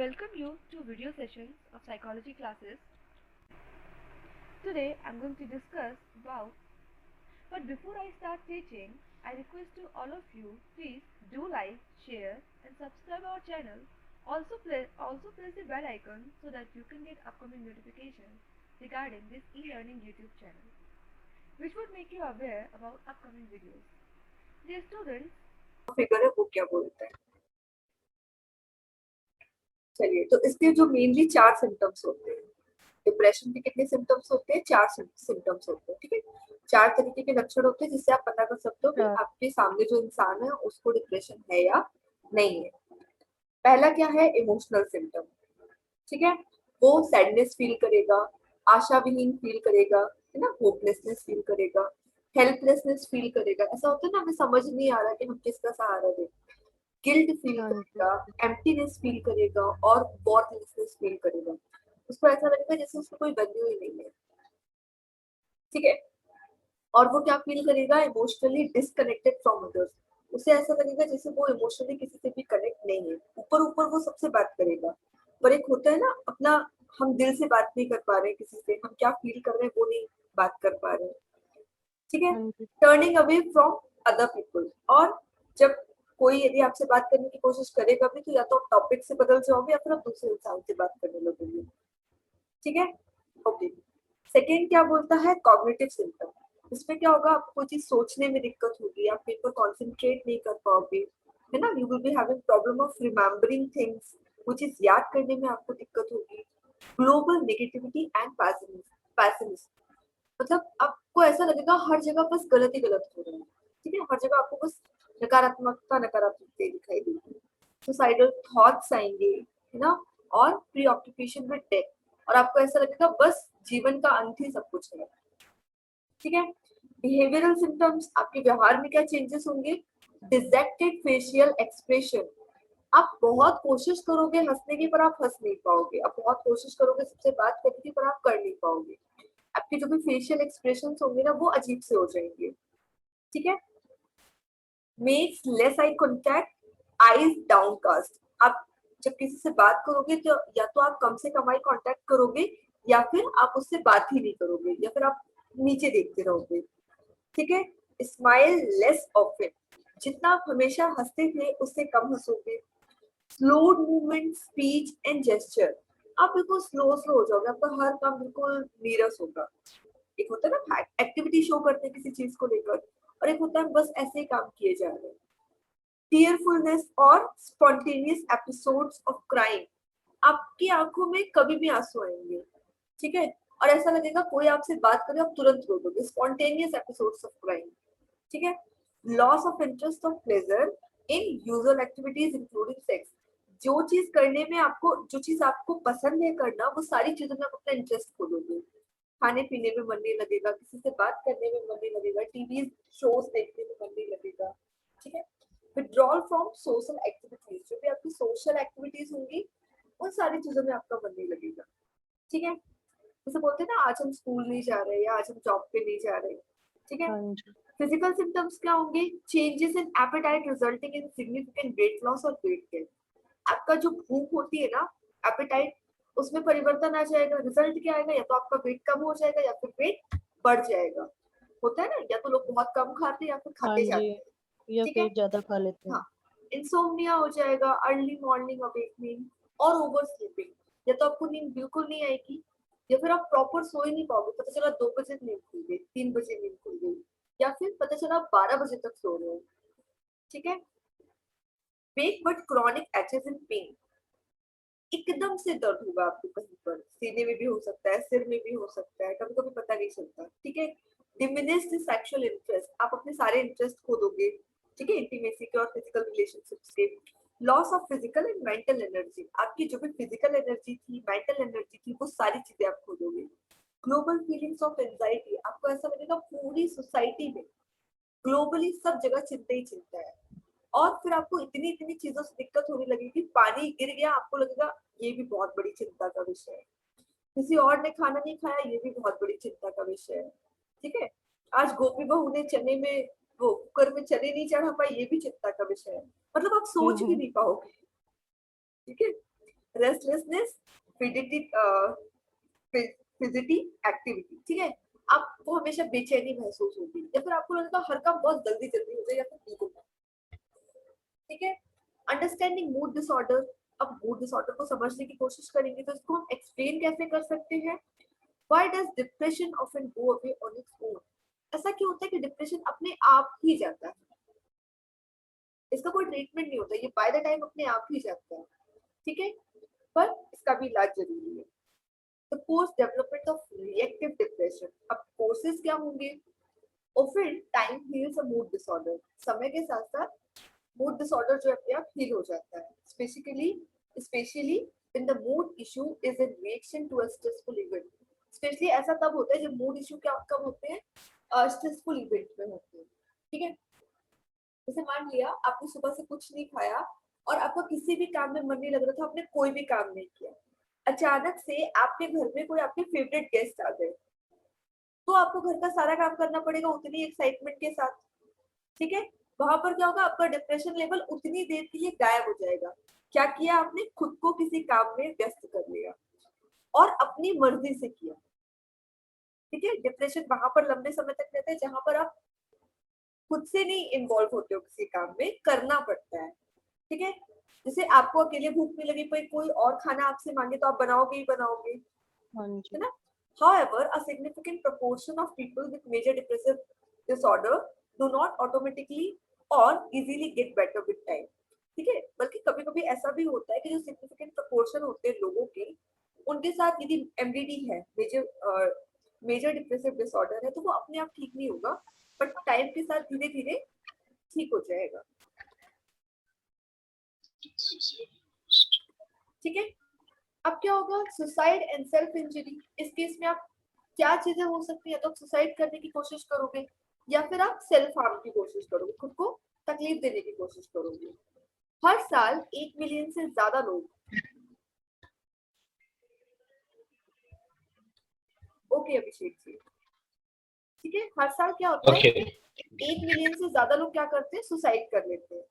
welcome you to video sessions of psychology classes. Today I'm going to discuss about, but before I start teaching, I request to all of you, please do like, share and subscribe our channel. Also press the bell icon so that you can get upcoming notifications regarding this e-learning YouTube channel, which would make you aware about upcoming videos. Dear students, figure है वो क्या बोलता है। चलिए, तो इसके जो mainly 4 symptoms होते हैं। डिप्रेशन के कितने सिम्टम्स होते हैं? 4 सिम्टम्स होते हैं। ठीक है, 4 तरीके के लक्षण होते हैं जिससे आप पता कर सकते हो कि आपके सामने जो इंसान है उसको डिप्रेशन है या नहीं है। पहला क्या है? Emotional symptom. ठीक है, वो सैडनेस फील करेगा, आशाविहीन फील करेगा, है ना, होपलेसनेस फील करेगा, हेल्पलेसनेस फील करेगा। ऐसा होता है ना, हमें समझ नहीं आ रहा कि हम किसका सहारा दें। गिल्ट फील करेगा, एम्प्टीनेस फील करेगा और वर्थलेसनेस फील करेगा। उसको ऐसा लगेगा जैसे उसको कोई वैल्यू ही नहीं है। ठीक है, और वो क्या फील करेगा? Emotionally disconnected from others. उसे ऐसा लगेगा जैसे वो इमोशनली किसी से भी कनेक्ट नहीं है। ऊपर ऊपर वो सबसे बात करेगा, पर एक होता है ना अपना, हम दिल से बात नहीं कर पा रहे किसी से, हम क्या फील कर रहे हैं वो नहीं बात कर पा रहे। ठीक है, turning away from other people. और जब कोई यदि आपसे बात करने की कोशिश करेगा भी तो या तो आप टॉपिक से बदल जाओगे या फिर आप दूसरे इंसान से बात करने लगोगे। ठीक है, ओके। सेकेंड क्या बोलता है? Cognitive symptom. इसमें क्या होगा? आपको कोई चीज सोचने में दिक्कत होगी, आप पेपर कॉन्सेंट्रेट नहीं कर पाओगे, है ना। You will be having problem of remembering things, वो चीज याद करने में आपको दिक्कत होगी। ग्लोबल नेगेटिविटी एंड पैसिमिज्म, मतलब आपको ऐसा लगेगा हर जगह बस गलत ही गलत हो रहा है। ठीक है, हर जगह आपको बस नकारात्मकता दिखाई देगी। सुसाइडल थॉट्स आएंगे, है ना, और प्रीऑक्यूपेशन विद डेथ, और आपको ऐसा लगेगा बस जीवन का अंत ही सब कुछ है। ठीक है, बिहेवियरल सिम्टम्स, आपके व्यवहार में क्या चेंजेस होंगे? डिजेक्टेड फेशियल एक्सप्रेशन, आप बहुत कोशिश करोगे हंसने की पर आप हंस नहीं पाओगे, आप बहुत कोशिश करोगे सबसे बात करने की पर आप कर नहीं पाओगे। आपके जो भी फेशियल एक्सप्रेशंस होंगे ना वो अजीब से हो जाएंगे। ठीक है, makes less eye contact, eyes downcast, आप जब किसी से बात करोगे तो या तो आप कम से कम आई कांटेक्ट करोगे या फिर आप उससे बात ही नहीं करोगे या फिर आप नीचे देखते रहोगे। ठीक है, स्माइल लेस ऑफन, जितना आप हमेशा हंसते थे उससे कम हंसोगे। Slowed movement, speech and gesture, आप बिल्कुल स्लो स्लो हो जाओगे, आपका हर काम बिल्कुल नीरस होगा। एक होता है ना एक्टिविटी शो करते हैं किसी चीज को लेकर, और एक होता है बस ऐसे ही काम किए जा रहे हैं। टीयरफुलनेस और स्पॉन्टेनियस एपिसोड्स ऑफ क्राइम, आपकी आंखों में कभी भी आंसू आएंगे। ठीक है, और ऐसा लगेगा कोई आपसे बात करे आप तुरंत रो दोगे। Spontaneous episodes of crime. ठीक है, loss of interest of pleasure in usual activities including sex, जो चीज आपको पसंद है करना, वो सारी चीजों में आप अपना इंटरेस्ट खो दोगे। खाने पीने में मन नहीं लगेगा, किसी से बात करने में मन नहीं लगेगा, टीवी शोज देखने में मन नहीं लगेगा। ठीक है, विड्रॉल फ्रॉम सोशल एक्टिविटीज, जो भी आपकी सोशल एक्टिविटीज होंगी उन सारी चीजों में आपका मन नहीं लगेगा। ठीक है, जैसे बोलते हैं ना आज हम स्कूल नहीं जा रहे या आज हम जॉब पे नहीं जा रहे। ठीक है, फिजिकल सिम्टम्स क्या होंगे? Changes in appetite resulting in significant weight loss और वेट गेन। आपका जो भूख होती है ना, एपेटाइट, उसमें परिवर्तन आ जाएगा। रिजल्ट क्या आएगा? या तो आपका वेट कम हो जाएगा या फिर वेट बढ़ जाएगा। होता है ना, या तो लोग बहुत कम खाते हैं या फिर खाते जाते हैं। या ठीक है, फिर ज्यादा खा लेते हैं। हाँ, इंसोम्निया हो जाएगा, अर्ली मॉर्निंग अवेकनिंग और ओवर स्लीपिंग, या तो आपको नींद बिल्कुल नहीं आएगी या फिर आप प्रॉपर सो ही नहीं पाओगे। पता चला 2 बजे नींद खुल गई, 3 बजे नींद खुल गई, या फिर पता चला आप 12 बजे तक सो रहे हो। ठीक है, weak but chronic aches in pain, एकदम से दर्द होगा आपको कहीं पर, सीने में भी हो सकता है, सिर में भी हो सकता है, कभी कभी पता नहीं चलता। ठीक है, डिमिनिश्ड सेक्सुअल इंटरेस्ट, आप अपने सारे इंटरेस्ट खो दोगे। ठीक है, इंटीमेसी के और फिजिकल रिलेशनशिप्स के। Loss of physical and mental energy, आपकी जो भी फिजिकल एनर्जी थी, मेंटल एनर्जी थी, वो सारी चीजें आप खो दोगे। ग्लोबल फीलिंग्स ऑफ एंजाइटी, आपको ऐसा लगेगा पूरी सोसाइटी में, ग्लोबली सब जगह चिंता ही चिंता है। और फिर आपको इतनी इतनी चीजों से दिक्कत होने लगेगी, पानी गिर गया आपको लगेगा ये भी बहुत बड़ी चिंता का विषय है, किसी और ने खाना नहीं खाया ये भी बहुत बड़ी चिंता का विषय है। ठीक है, आज गोपी बहू ने चने में, वो कुकर में चने नहीं चढ़ा पाई, ये भी चिंता का विषय है। मतलब आप सोच भी नहीं पाओगे। ठीक है, रेस्टलेसनेस, फिजिटी एक्टिविटी, ठीक है। आपको हमेशा बेचैनी महसूस होगी या फिर आपको लगता है हर काम बहुत जल्दी जल्दी हो जाए या फिर बिल्कुल ना, ठीक है। अंडरस्टैंडिंग मूड डिसऑर्डर, अब मूड डिसऑर्डर को समझने की कोशिश करेंगे तो इसको हम एक्सप्लेन कैसे कर सकते हैं। Why does depression often go away on its own, ऐसा क्यों होता है कि डिप्रेशन अपने आप ही जाता है, इसका कोई ट्रीटमेंट नहीं होता, ये बाय द टाइम अपने आप ही जाता है, ठीक है। पर इसका भी इलाज जरूरी है। The post development of reactive depression, अब कोर्सेज क्या होंगे। ऑफन टाइम हील्स अ मूड डिसऑर्डर, समय के साथ साथ मूड डिसऑर्डर जो अपने आप हील हो जाता है, specially when the mood issue is in reaction to a stressful event, specially ऐसा तब होता है जब मूड इशू क्या कब होते हैं, स्ट्रेसफुल इवेंट में होते हैं, ठीक है। जैसे मान लिया आपने सुबह से कुछ नहीं खाया और आपको किसी भी काम में मन नहीं लग रहा था, आपने कोई भी काम नहीं किया, अचानक से आपके घर में कोई आपके फेवरेट गेस्ट आ गए, तो आपको घर का सारा काम करना पड़ेगा उतनी एक्साइटमेंट के साथ, ठीक है। वहां पर क्या होगा, आपका डिप्रेशन लेवल उतनी देर के लिए गायब हो जाएगा। क्या किया आपने, खुद को किसी काम में व्यस्त कर लिया और अपनी मर्जी से किया, ठीक है। डिप्रेशन वहां पर लंबे समय तक रहता है जहां पर आप खुद से नहीं इन्वॉल्व होते हो, किसी काम में करना पड़ता है, ठीक है। जैसे आपको अकेले भूख नहीं लगी, कोई और खाना आपसे मांगे तो आप बनाओगे ही बनाओगे, है ना। However, a significant proportion of people with major depressive disorder do not automatically or easily get better with time, ठीक है। बल्कि कभी कभी ऐसा भी होता है कि जो सिग्निफिकेंट प्रोपोर्शन होते हैं लोगों के, उनके साथ यदि एमडीडी है, मेजर डिप्रेसिव डिसऑर्डर है, तो वो अपने आप ठीक नहीं होगा, बट टाइम के साथ धीरे धीरे ठीक हो जाएगा, ठीक है। अब क्या होगा, सुसाइड एंड सेल्फ इंजरी, इस केस में आप क्या चीजें हो सकती है, तो सुसाइड करने की कोशिश करोगे या फिर आप सेल्फ हार्म की कोशिश करोगे, खुद को तकलीफ देने की कोशिश करोगे। हर साल 1 मिलियन से ज्यादा लोग, ओके अभिषेक जी, ठीक है, हर साल क्या होता है, 1 मिलियन से ज्यादा लोग क्या करते हैं, सुसाइड कर लेते हैं,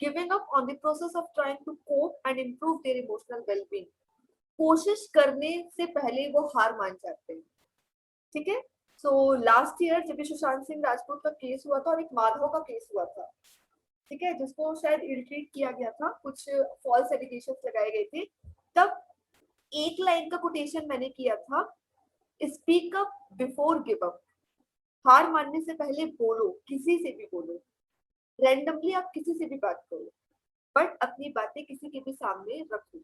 giving up on the process of trying to cope and improve their emotional wellbeing, कोशिश करने से पहले वो हार मान जाते हैं, ठीक है। सो लास्ट ईयर जब सुशांत सिंह राजपूत का केस हुआ था और एक माधव का केस हुआ था, ठीक है, जिसको शायद इरिटेट किया गया था, कुछ फॉल्स एलिगेशंस लगाए गए थे, तब एक लाइन का कोटेशन मैंने किया था, speak up before give up, हार मानने से पहले बोलो, किसी से भी बोलो, रैंडमली आप किसी से भी बात करो, बट अपनी बातें किसी के भी सामने रखो,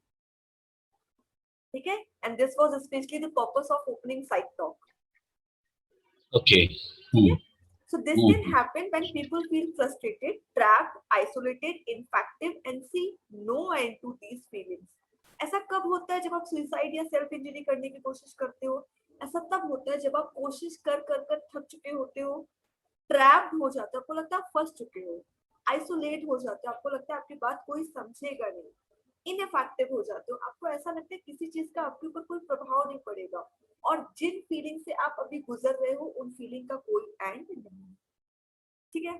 ठीक है। And this was specially the purpose of opening side talk, okay. So this can happen when people feel frustrated, trapped, isolated, ineffective and see no end to these feelings. ऐसा कब होता है जब आप सुसाइड या सेल्फ इंजरी करने की कोशिश करते हो, ऐसा तब होता है जब आप कोशिश कर कर कर थक चुके होते हो, ट्रैप्ड हो जाते हो, आपको लगता है आप फंस चुके हो, आइसोलेट हो जाते हो, आपको लगता है आपकी बात कोई समझेगा नहीं, इनइफेक्टिव हो जाते हो, आपको ऐसा लगता है किसी चीज का आपके ऊपर कोई प्रभाव नहीं पड़ेगा, और जिन फीलिंग से आप अभी गुजर रहे हो उन फीलिंग का कोई एंड नहीं, ठीक है।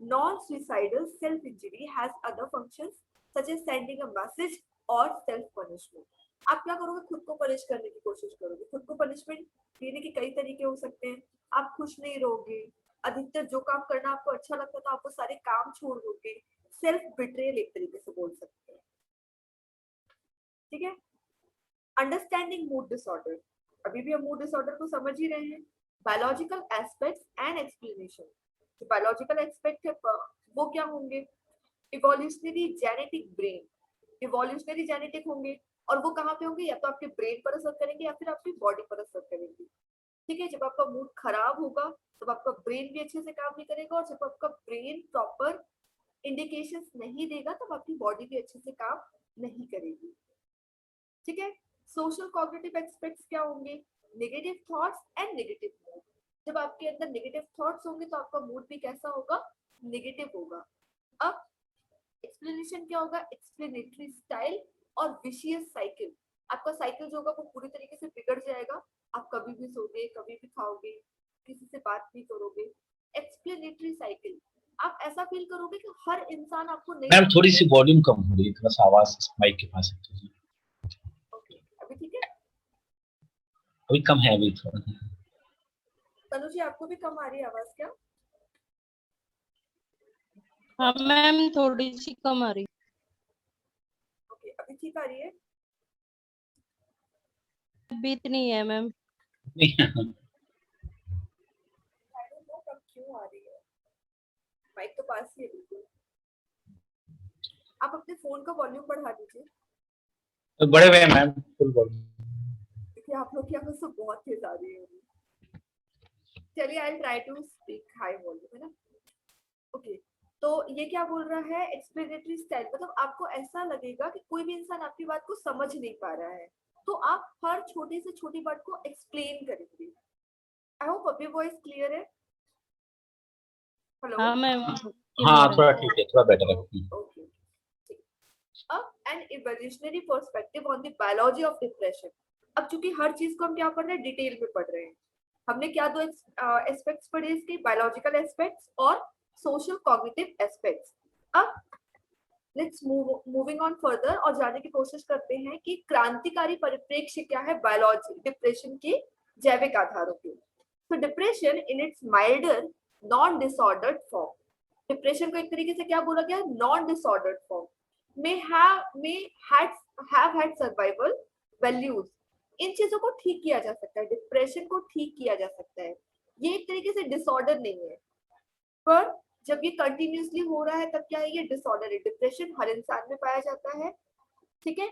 Non suicidal self injury has other functions such as sending a message और सेल्फ पनिशमेंट, आप क्या करोगे, खुद को पनिश करने की कोशिश करोगे, खुद को पनिशमेंट देने के कई तरीके हो सकते हैं, आप खुश नहीं रहोगे, अधिकतर जो काम करना आपको अच्छा लगता है तो आप वो सारे काम छोड़ दोगे, सेल्फ बिट्रेयल एक तरीके से बोल सकते हैं, ठीक है। अंडरस्टैंडिंग मूड डिसऑर्डर, अभी भी हम मूड डिसऑर्डर को समझ ही रहे हैं, बायोलॉजिकल एस्पेक्ट्स एंड एक्सप्लेनेशन, जो बायोलॉजिकल एस्पेक्ट है वो क्या होंगे, evolutionary genetic brain, evolutionary genetic होंगे, और वो कहाँ पे होंगे, या तो आपके ब्रेन पर असर करेंगे या फिर आपकी बॉडी पर असर करेंगे, ठीक है। जब आपका मूड खराब होगा तब आपका ब्रेन भी अच्छे से काम नहीं करेगा, और जब आपका ब्रेन प्रॉपर इंडिकेशंस नहीं देगा तब आपकी बॉडी भी अच्छे से काम नहीं करेगी, ठीक है। सोशल कॉग्निटिव एस्पेक्ट्स क्या होंगे, negative thoughts and negative mood, जब आपके अंदर नेगेटिव थॉट्स होंगे तो आपका मूड भी कैसा होगा, नेगेटिव होगा। अब एक्सप्लेनेशन क्या होगा, एक्सप्लेनेटरी स्टाइल और विशियस साइकिल, आपका साइकिल जो होगा वो पूरी तरीके से बिगड़ जाएगा, आप कभी भी सोगे, कभी भी खाओगे, किसी से बात नहीं करोगे, एक्सप्लेनेटरी साइकिल, आप ऐसा फील करोगे कि हर इंसान आपको नहीं, मैम थोड़ी सी वॉल्यूम कम हो रही है, थोड़ा सा आवाज माइक के पास है। अभी कम है अभी थोड़ा। तनु जी आपको भी कम आ रही है आवाज क्या? हाँ मैम, थोड़ी सी कम आ रही। ओके, अभी ठीक आ रही है? अभी इतनी है मैम। आई डोंट नो कब क्यों आ रही है। माइक तो पास ही है बिल्कुल। आप अपने फोन का वॉल्यूम बढ़ा दीजिए, तो बड़े हुए हैं मैम, फुल बोल। क्योंकि आप लोग की आवाज तो बहुत तेज आ रही है। चलिए I try to speak high volume, है ना? ओके, तो ये क्या बोल रहा है, एक्सप्लेनेटरी स्टाइल, मतलब आपको ऐसा लगेगा कि कोई भी इंसान आपकी बात को समझ नहीं पा रहा है, तो आप हर छोटी से छोटी बात को एक्सप्लेन करेंगे। आई होप अभी वॉइस क्लियर है। हेलो। हाँ मैम, हाँ क्लियर है। थोड़ा ठीक है, थोड़ा बेटर है। ओके, अब an evolutionary perspective on the biology of depression. अब चूंकि हर चीज को हम क्या पढ़ रहे हैं, डिटेल में पढ़ रहे हैं। हमने क्या दो एस्पेक्ट्स पढ़े इसके, बायोलॉजिकल एस्पेक्ट्स और सोशल कॉग्निटिव एस्पेक्ट्स। अब लेट्स मूविंग ऑन फर्दर और जानने की कोशिश करते हैं कि क्रांतिकारी परिप्रेक्ष्य क्या है बायोलॉजी डिप्रेशन के जैविक आधारों के। तो depression in its milder non disordered form, depression को एक तरीके से क्या बोला गया, non disordered form, have had survival values। इन चीजों को ठीक किया जा सकता है, डिप्रेशन को ठीक किया जा सकता है, ये एक तरीके से डिसऑर्डर नहीं है। पर जब ये कंटिन्यूसली हो रहा है तब क्या है, ये डिसऑर्डर है। डिप्रेशन हर इंसान में पाया जाता है, ठीक है।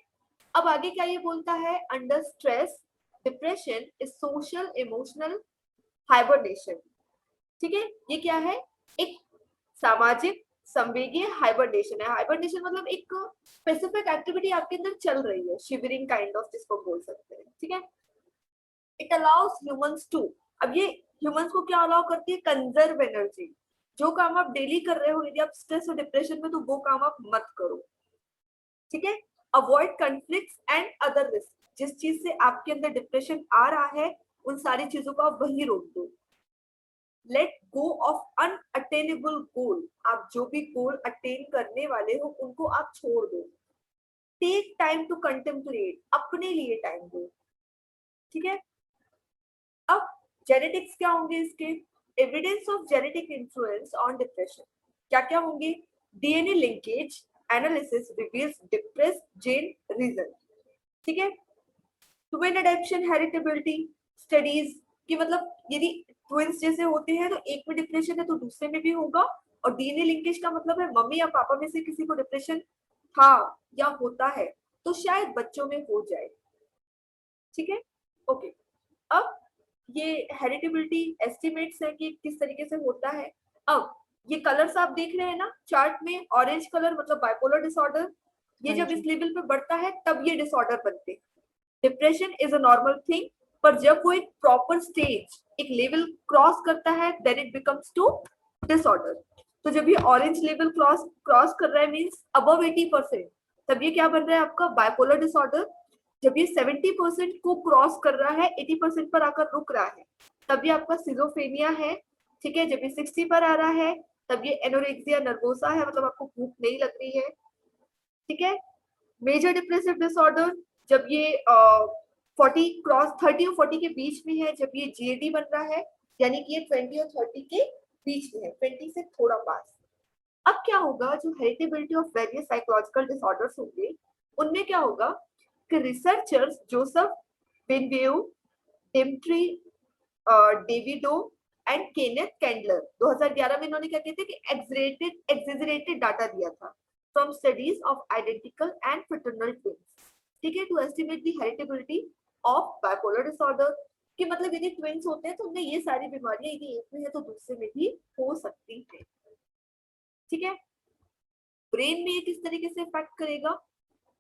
अब आगे क्या ये बोलता है, under stress depression is social emotional hibernation, ठीक है। ये क्या है, एक सामाजिक संवेगीय हाइबरनेशन है। हाइबरनेशन मतलब एक स्पेसिफिक एक्टिविटी आपके अंदर चल रही है, शिवरिंग काइंड ऑफ, जिसको बोल सकते हैं, ठीक है। इट अलाउस ह्यूमंस टू, अब ये ह्यूमंस को क्या अलाउ करती है, कंजर्व एनर्जी। जो काम आप डेली कर रहे हो, यदि आप स्ट्रेस और डिप्रेशन में, तो वो काम आप मत करो, ठीक है। Avoid conflicts and other risk, जिस चीज से आपके अंदर डिप्रेशन आ रहा है उन सारी चीजों को आप वही रोक दो। लेट गो ऑफ अनअटेनेबल गोल, आप जो भी गोल अटेन करने वाले हो उनको आप छोड़ दो। टेक टाइम टू कंटेम्पलेट, अपने लिए टाइम दो, ठीक है। अब जेनेटिक्स क्या होंगे इसके, evidence of genetic influence on depression क्या क्या होंगे, DNA linkage analysis reveals depressed gene region, ठीक है। ट्विन एडेप्शन हेरिटेबिलिटी स्टडीज की, मतलब यदि ट्विंस जैसे होते हैं तो एक में डिप्रेशन है तो दूसरे में भी होगा। और डीएनए लिंकेज का मतलब है मम्मी या पापा में से किसी को डिप्रेशन था या होता है तो शायद बच्चों में हो जाए, ठीक है। ओके, अब ये हेरिटेबिलिटी एस्टिमेट्स है कि किस तरीके से होता है। अब ये कलर्स आप देख रहे हैं ना चार्ट में, ऑरेंज कलर मतलब बाइपोलर डिसऑर्डर, ये जब इस लेवल पे बढ़ता है तब ये डिसऑर्डर बनते हैं। Depression is a normal thing, पर जब वो एक प्रॉपर स्टेज, एक लेवल क्रॉस करता है, then it becomes to disorder. तो जब ये ऑरेंज लेवल क्रॉस कर रहा है मींस अबव 80%, तब ये क्या बन रहा है आपका बाइपोलर डिसऑर्डर। जब ये 70% को क्रॉस कर रहा है, 80% पर आकर रुक रहा है, तब ये आपका सिजोफ्रेनिया है, ठीक है। जब ये 60 पर आ रहा है तब ये एनोरेक्सिया नर्वोसा है, मतलब आपको भूख नहीं लग रही है, ठीक है। मेजर डिप्रेसिव डिसऑर्डर जब ये 40 क्रॉस 30 और 40 के बीच में है, जब ये जीएडी बन रहा है, यानी कि ये 20 और 30 के बीच में है, 20 से थोड़ा पास। अब क्या होगा, जो heritability of various psychological disorders होंगे उनमें क्या होगा कि रिसर्चर्स जोसेफ बेनवेउ, Dimitri Davidov and Kenneth Kendler 2011 में इन्होंने क्या कहते हैं कि एक्सेजरेटेड डाटा दिया था from studies of identical and fraternal twins, ठीक है, to estimate the heritability of bipolar disorder. कि मतलब यदि ट्विन्स होते हैं तो उनमें ये सारी बीमारियां यदि एक में है तो दूसरे में भी हो सकती है, ठीक है। ब्रेन में ये किस तरीके से इफेक्ट करेगा,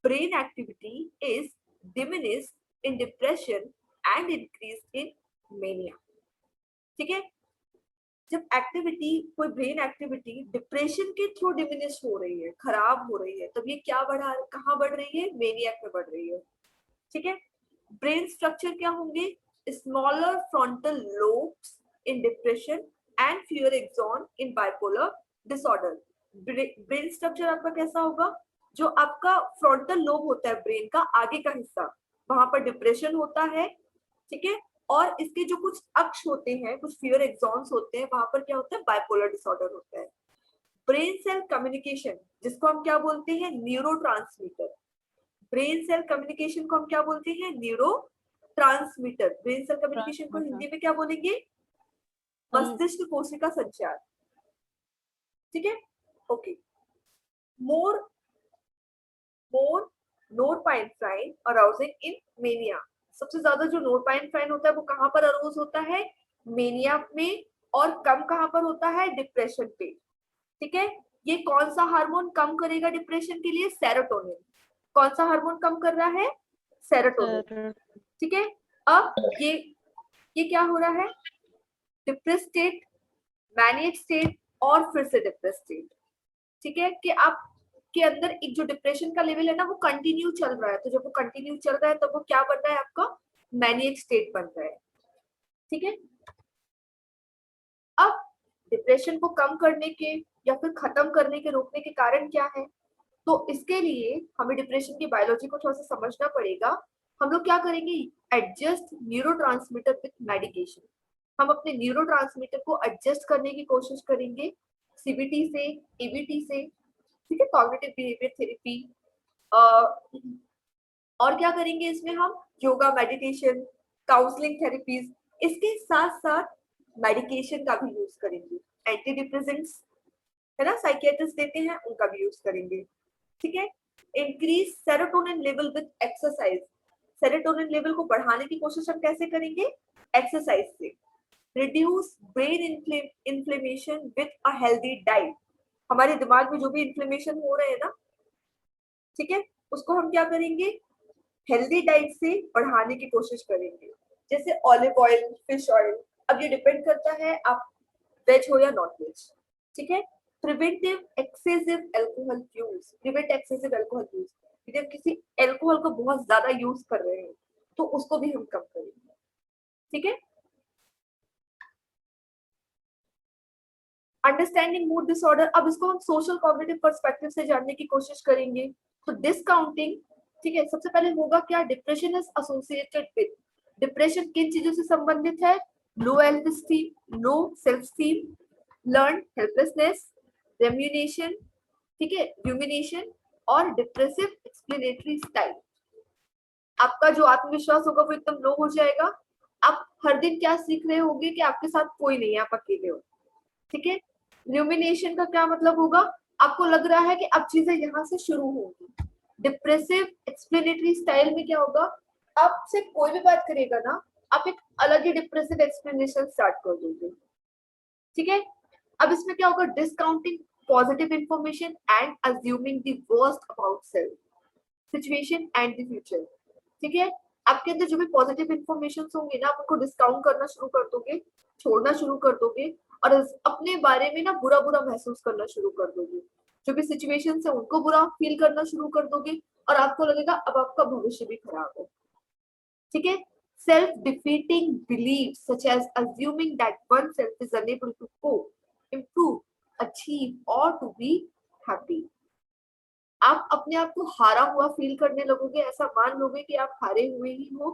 brain activity is diminished in depression and increased in mania, ठीक है। जब एक्टिविटी, कोई ब्रेन एक्टिविटी डिप्रेशन के थ्रू डिमिनिश हो रही है, खराब हो रही है, तब ये क्या कहाँ बढ़ रही है, मेनियक में बढ़ रही है, ठीक है। ब्रेन स्ट्रक्चर क्या होंगे, smaller frontal lobes in depression and fewer axon in bipolar disorder. Brain structure आपका कैसा होगा, जो आपका फ्रंटल लोब होता है ब्रेन का आगे का हिस्सा, वहां पर डिप्रेशन होता है, ठीक है। और इसके जो कुछ अक्ष होते हैं, कुछ फीवर एक्सॉन्स होते हैं, वहां पर क्या होता है, बाइपोलर डिसऑर्डर होता है। ब्रेन सेल कम्युनिकेशन, जिसको हम क्या बोलते हैं, न्यूरोट्रांसमीटर। ब्रेन सेल कम्युनिकेशन को हम क्या बोलते हैं, neurotransmitter. Brain cell communication को हिंदी में क्या बोलेंगे, मस्तिष्क कोशिका संचार। ठीक है, ओके। मोर नोरपाइनेफ्राइन अराउजिंग इन मेनिया। सबसे ज्यादा जो नोरपाइनेफ्राइन होता है वो कहाँ पर अरोज होता है, मेनिया में, और कम कहाँ पर होता है, डिप्रेशन पे। ठीक है, ये कौन सा हार्मोन कम करेगा डिप्रेशन के लिए, सेरोटोनिन। कौन सा हार्मोन कम कर रहा है, सेरोटोनिन। ठीक है, अब ये क्या हो रहा है, डिप्रेस स्टेट, मैनिक स्टेट, और फिर से डिप्रेस स्टेट। ठीक है, कि आप के अंदर एक जो डिप्रेशन का लेवल है ना वो कंटिन्यू चल रहा है, तो जब वो कंटिन्यू चल रहा है तब वो क्या बन रहा है, आपका मैनिक स्टेट बन रहा है। ठीक है, अब डिप्रेशन को कम करने के या फिर खत्म करने के, रोकने के कारण क्या है, तो इसके लिए हमें डिप्रेशन की बायोलॉजी को थोड़ा सा समझना पड़ेगा। हम लोग क्या करेंगे, एडजस्ट न्यूरोट्रांसमीटर विद मेडिकेशन। हम अपने न्यूरोट्रांसमीटर को एडजस्ट करने की कोशिश करेंगे, सीबीटी से, एबीटी से। ठीक है, कॉग्निटिव बिहेवियर थेरेपी। और क्या करेंगे इसमें, हम योगा, मेडिटेशन, काउंसलिंग थेरेपीज, इसके साथ साथ मेडिकेशन का भी यूज करेंगे। एंटी डिप्रेसेंट्स है ना, साइकियाट्रिस्ट देते हैं, उनका भी यूज करेंगे। ठीक है, increase serotonin level with exercise. Serotonin level को बढ़ाने की कोशिश हम कैसे करेंगे, एक्सरसाइज से। Reduce brain inflammation with a healthy diet. हमारे दिमाग में जो भी इन्फ्लेमेशन हो रहे हैं ना, ठीक है, उसको हम क्या करेंगे, हेल्दी डाइट से बढ़ाने की कोशिश करेंगे, जैसे ऑलिव ऑयल, फिश ऑयल। अब ये डिपेंड करता है आप वेज हो या नॉन वेज। ठीक है, preventive excessive alcohol use. Prevent excessive alcohol use, जब किसी एल्कोहल को बहुत ज्यादा यूज कर रहे हैं तो उसको भी हम कम करेंगे। ठीक है, अंडरस्टैंडिंग मूड डिसऑर्डर, अब इसको हम सोशल कॉग्निटिव पर्सपेक्टिव से जानने की कोशिश करेंगे। तो डिस्काउंटिंग, ठीक है, सबसे पहले होगा क्या, depression is associated with, depression किन चीजों से संबंधित है, low self esteem, low self esteem, learn helplessness, रेम्यूनेशन, ठीक है, र्यूमिनेशन, और डिप्रेसिव एक्सप्लेनेटरी स्टाइल। आपका जो आत्मविश्वास होगा वो एकदम लो हो जाएगा। आप हर दिन क्या सीख रहे होंगे कि आपके साथ कोई नहीं है, आप अकेले हो। ठीक है, र्यूमिनेशन का क्या मतलब होगा, आपको लग रहा है कि अब चीजें यहाँ से शुरू होंगी। डिप्रेसिव एक्सप्लेनेटरी स्टाइल में क्या होगा, आपसे कोई भी बात करेगा ना, आप एक अलग ही डिप्रेसिव एक्सप्लेनेशन स्टार्ट कर दोगे। ठीक है, अब इसमें क्या होगा, discounting positive information and assuming the worst about self, situation and the future. ठीक है, आपके अंदर जो भी पॉजिटिव इंफॉर्मेशन होंगे ना, आप उनको डिस्काउंट करना शुरू कर दोगे, छोड़ना शुरू कर दोगे, और अपने बारे में ना बुरा बुरा महसूस करना शुरू कर दोगे। जो भी सिचुएशन है उनको बुरा फील करना शुरू कर दोगे, और आपको लगेगा अब आपका भविष्य भी खराब है। ठीक है, self defeating belief such as assuming that oneself is unable to cope, improve, achieve or to be happy। आप अपने आप को हारा हुआ फील करने लगोगे, ऐसा मान लोगे कि आप हारे हुए ही हो।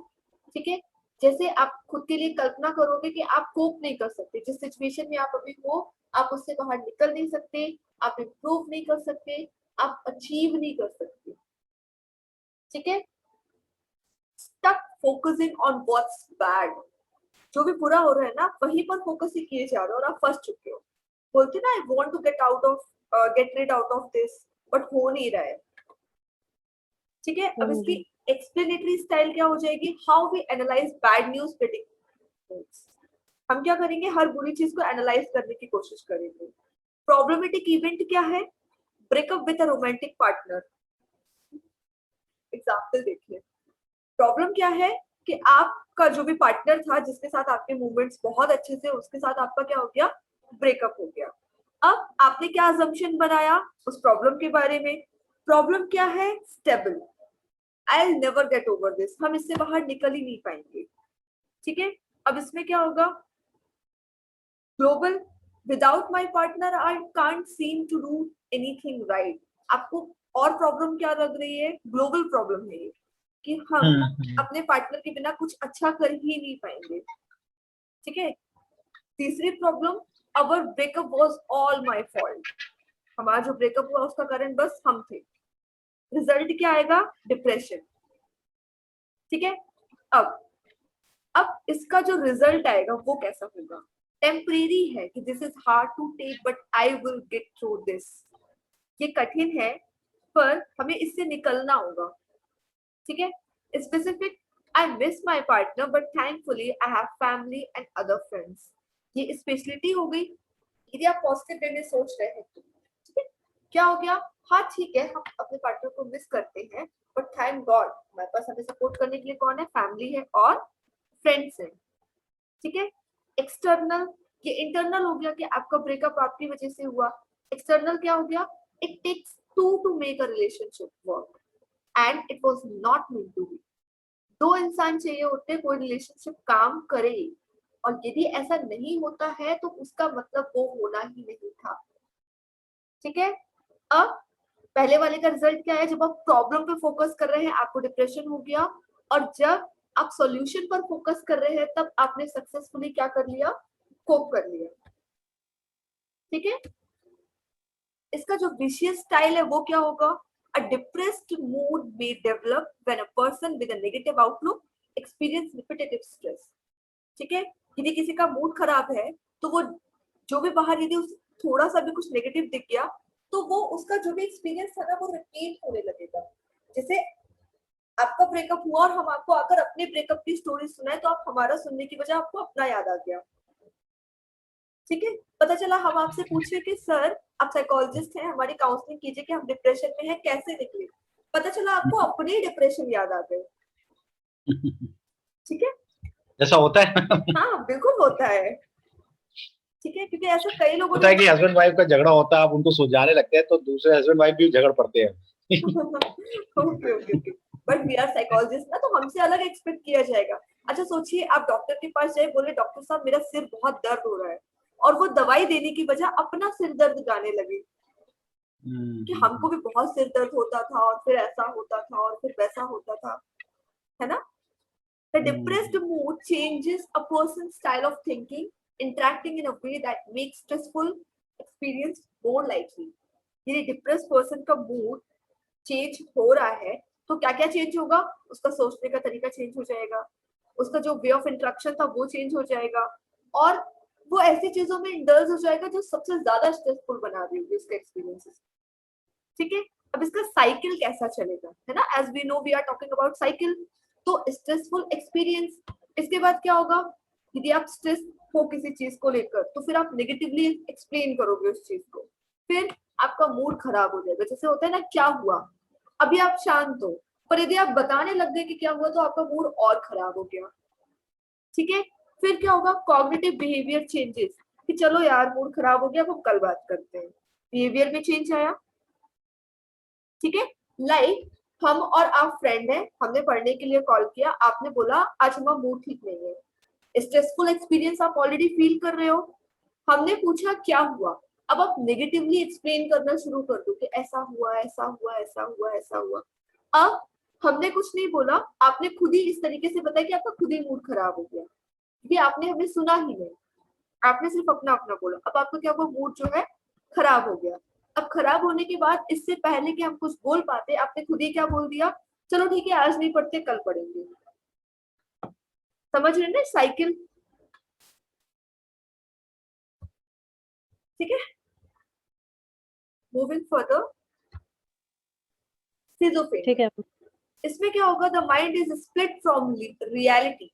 ठीक है, जैसे आप खुद के लिए कल्पना करोगे कि आप कोप नहीं कर सकते, जिस सिचुएशन में आप अभी हो आप उससे बाहर निकल नहीं सकते, आप इम्प्रूव नहीं कर सकते, आप अचीव नहीं कर सकते। ठीक है, stuck focusing on what's bad, जो भी बुरा हो रहा है ना वहीं पर फोकस ही किए जा रहे हो और आप फंस चुके हो। बोलते ना, I want to get rid out of this, but हो नहीं रहा है। ठीक है, अब इसकी एक्सप्लेनेटरी स्टाइल क्या हो जाएगी, how we analyse bad news predicts. हम क्या करेंगे, हर बुरी चीज को एनालाइज करने की कोशिश करेंगे। प्रॉब्लमेटिक इवेंट क्या है, breakup with a romantic partner. Example देखिए, प्रॉब्लम क्या है कि आपका जो भी पार्टनर था जिसके साथ आपके मूवमेंट्स बहुत अच्छे से, उसके साथ आपका क्या हो गया, ब्रेकअप हो गया। अब आपने क्या अजम्पशन बनाया उस प्रॉब्लम के बारे में, प्रॉब्लम क्या है, stable, I will never get over this, हम इससे बाहर निकल ही नहीं पाएंगे। ठीक है, अब इसमें क्या होगा, global, without my partner I can't seem to do anything right. आपको और प्रॉब्लम क्या लग रही है, ग्लोबल प्रॉब्लम है ये, कि हम अपने पार्टनर के बिना कुछ अच्छा कर ही नहीं पाएंगे। ठीक है। तीसरी problem, our breakup was all my fault. हमारा जो ब्रेकअप हुआ उसका कारण बस हम थे। रिजल्ट क्या आएगा? डिप्रेशन। ठीक है। अब इसका जो रिजल्ट आएगा वो कैसा होगा? टेम्परेरी है कि this is hard to take but I will get through this. ये कठिन है पर हमें इससे निकलना होगा। ठीक है। Specific, I miss my partner but thankfully I have family and other friends. ये स्पेशलिटी हो गई यदि आप पॉजिटिव वे में सोच रहे हैं तो। ठीक है। क्या हो गया? हाँ ठीक है, हम अपने पार्टनर को मिस करते हैं बट थैंक गॉड हमारे पास हमें सपोर्ट करने के लिए कौन है? फैमिली है और फ्रेंड्स है। ठीक है। एक्सटर्नल, ये इंटरनल हो गया कि आपका ब्रेकअप आपकी वजह से हुआ। एक्सटर्नल क्या हो गया? It takes two to make a relationship work and it was not meant to be. दो इंसान चाहिए होते हैं कोई रिलेशनशिप काम करे, और यदि ऐसा नहीं होता है तो उसका मतलब वो होना ही नहीं था। ठीक है। अब पहले वाले का रिजल्ट क्या है? जब आप प्रॉब्लम पे फोकस कर रहे हैं आपको डिप्रेशन हो गया, और जब आप सॉल्यूशन पर फोकस कर रहे हैं तब आपने सक्सेसफुली क्या कर लिया? कोप कर लिया। ठीक है। इसका जो विशियस स्टाइल है वो क्या होगा? अ depressed mood may develop when a person with a negative outlook experience repetitive stress। ठीक है। यदि किसी का मूड खराब है तो वो जो भी बाहर यदि थोड़ा सा भी कुछ नेगेटिव दिख गया तो वो उसका जो भी एक्सपीरियंस था ना वो रिपीट होने लगेगा। जैसे आपका ब्रेकअप हुआ और हम आपको आकर अपने ब्रेकअप की स्टोरी सुनाए तो आप हमारा सुनने की बजाय आपको अपना याद आ गया। ठीक है। पता चला हम आपसे पूछे कि सर आप साइकोलॉजिस्ट हैं, हमारी काउंसलिंग कीजिए कि हम डिप्रेशन में हैं, कैसे निकले? पता चला आपको अपने ही डिप्रेशन याद आ गए। ठीक है। ऐसा होता है। हाँ बिल्कुल होता है। ठीक है। क्योंकि ऐसे कई लोगों होता है कि हस्बैंड वाइफ का झगड़ा होता है, आप उनको सुलझाने लगते हैं तो दूसरे हस्बैंड वाइफ भी झगड़ पड़ते हैं। Okay okay okay. But we are psychologist ना, तो हमसे अलग एक्सपेक्ट किया जाएगा। अच्छा सोचिए आप डॉक्टर के पास जाए, बोले डॉक्टर साहब मेरा सिर बहुत दर्द हो रहा है, और वो दवाई देने की बजाय अपना सिर दर्द गाने लगे कि हमको भी बहुत सिर दर्द होता था और फिर ऐसा होता था और फिर वैसा होता था, है ना? The depressed mood changes a person's style of thinking, interacting in a way that makes stressful experience more likely। ये डिप्रेस्ड पर्सन का मूड चेंज हो रहा है तो क्या क्या चेंज होगा? उसका सोचने का तरीका चेंज हो जाएगा, उसका जो वे ऑफ इंटरेक्शन था वो चेंज हो जाएगा, और वो ऐसी चीजों में इंडल्ज हो जाएगा जो सबसे ज्यादा स्ट्रेसफुल बना रही होगी उसके एक्सपीरियंसेस। ठीक है। अब इसका साइकिल कैसा चलेगा, है ना? As we know we are talking about cycle. तो स्ट्रेसफुल एक्सपीरियंस, इसके बाद क्या होगा? यदि आप स्ट्रेस हो किसी चीज को लेकर तो फिर आप नेगेटिवली एक्सप्लेन करोगे उस चीज को, फिर आपका मूड खराब हो जाएगा। जैसे होता है ना, क्या हुआ? अभी आप शांत हो पर यदि आप बताने लग गए कि क्या हुआ तो आपका मूड और खराब हो गया। ठीक है। फिर क्या होगा? कॉग्निटिव बिहेवियर चेंजेस, कि चलो यार मूड खराब हो गया अब हम कल बात करते हैं, बिहेवियर में चेंज आया। ठीक है। लाइक हम और आप फ्रेंड हैं, हमने पढ़ने के लिए कॉल किया, आपने बोला आज हमारा मूड ठीक नहीं है। स्ट्रेसफुल एक्सपीरियंस आप ऑलरेडी फील कर रहे हो, हमने पूछा क्या हुआ, अब आप नेगेटिवली एक्सप्लेन करना शुरू कर दो कि ऐसा हुआ ऐसा हुआ ऐसा हुआ ऐसा हुआ। अब हमने कुछ नहीं बोला, आपने खुद ही इस तरीके से बताया कि आपका खुद ही मूड खराब हो गया, क्योंकि आपने हमें सुना ही नहीं, आपने सिर्फ अपना अपना बोला। अब आपका क्या हुआ? मूड जो है खराब हो गया। अब खराब होने के बाद इससे पहले कि हम कुछ बोल पाते आपने खुद ही क्या बोल दिया? चलो ठीक है आज नहीं पढ़ते कल पढ़ेंगे। समझ रहे ना साइकिल? ठीक है। मूविंग फर्दर, ठीक सिजोफ्रेनिया। है। इसमें क्या होगा? The mind is split from reality.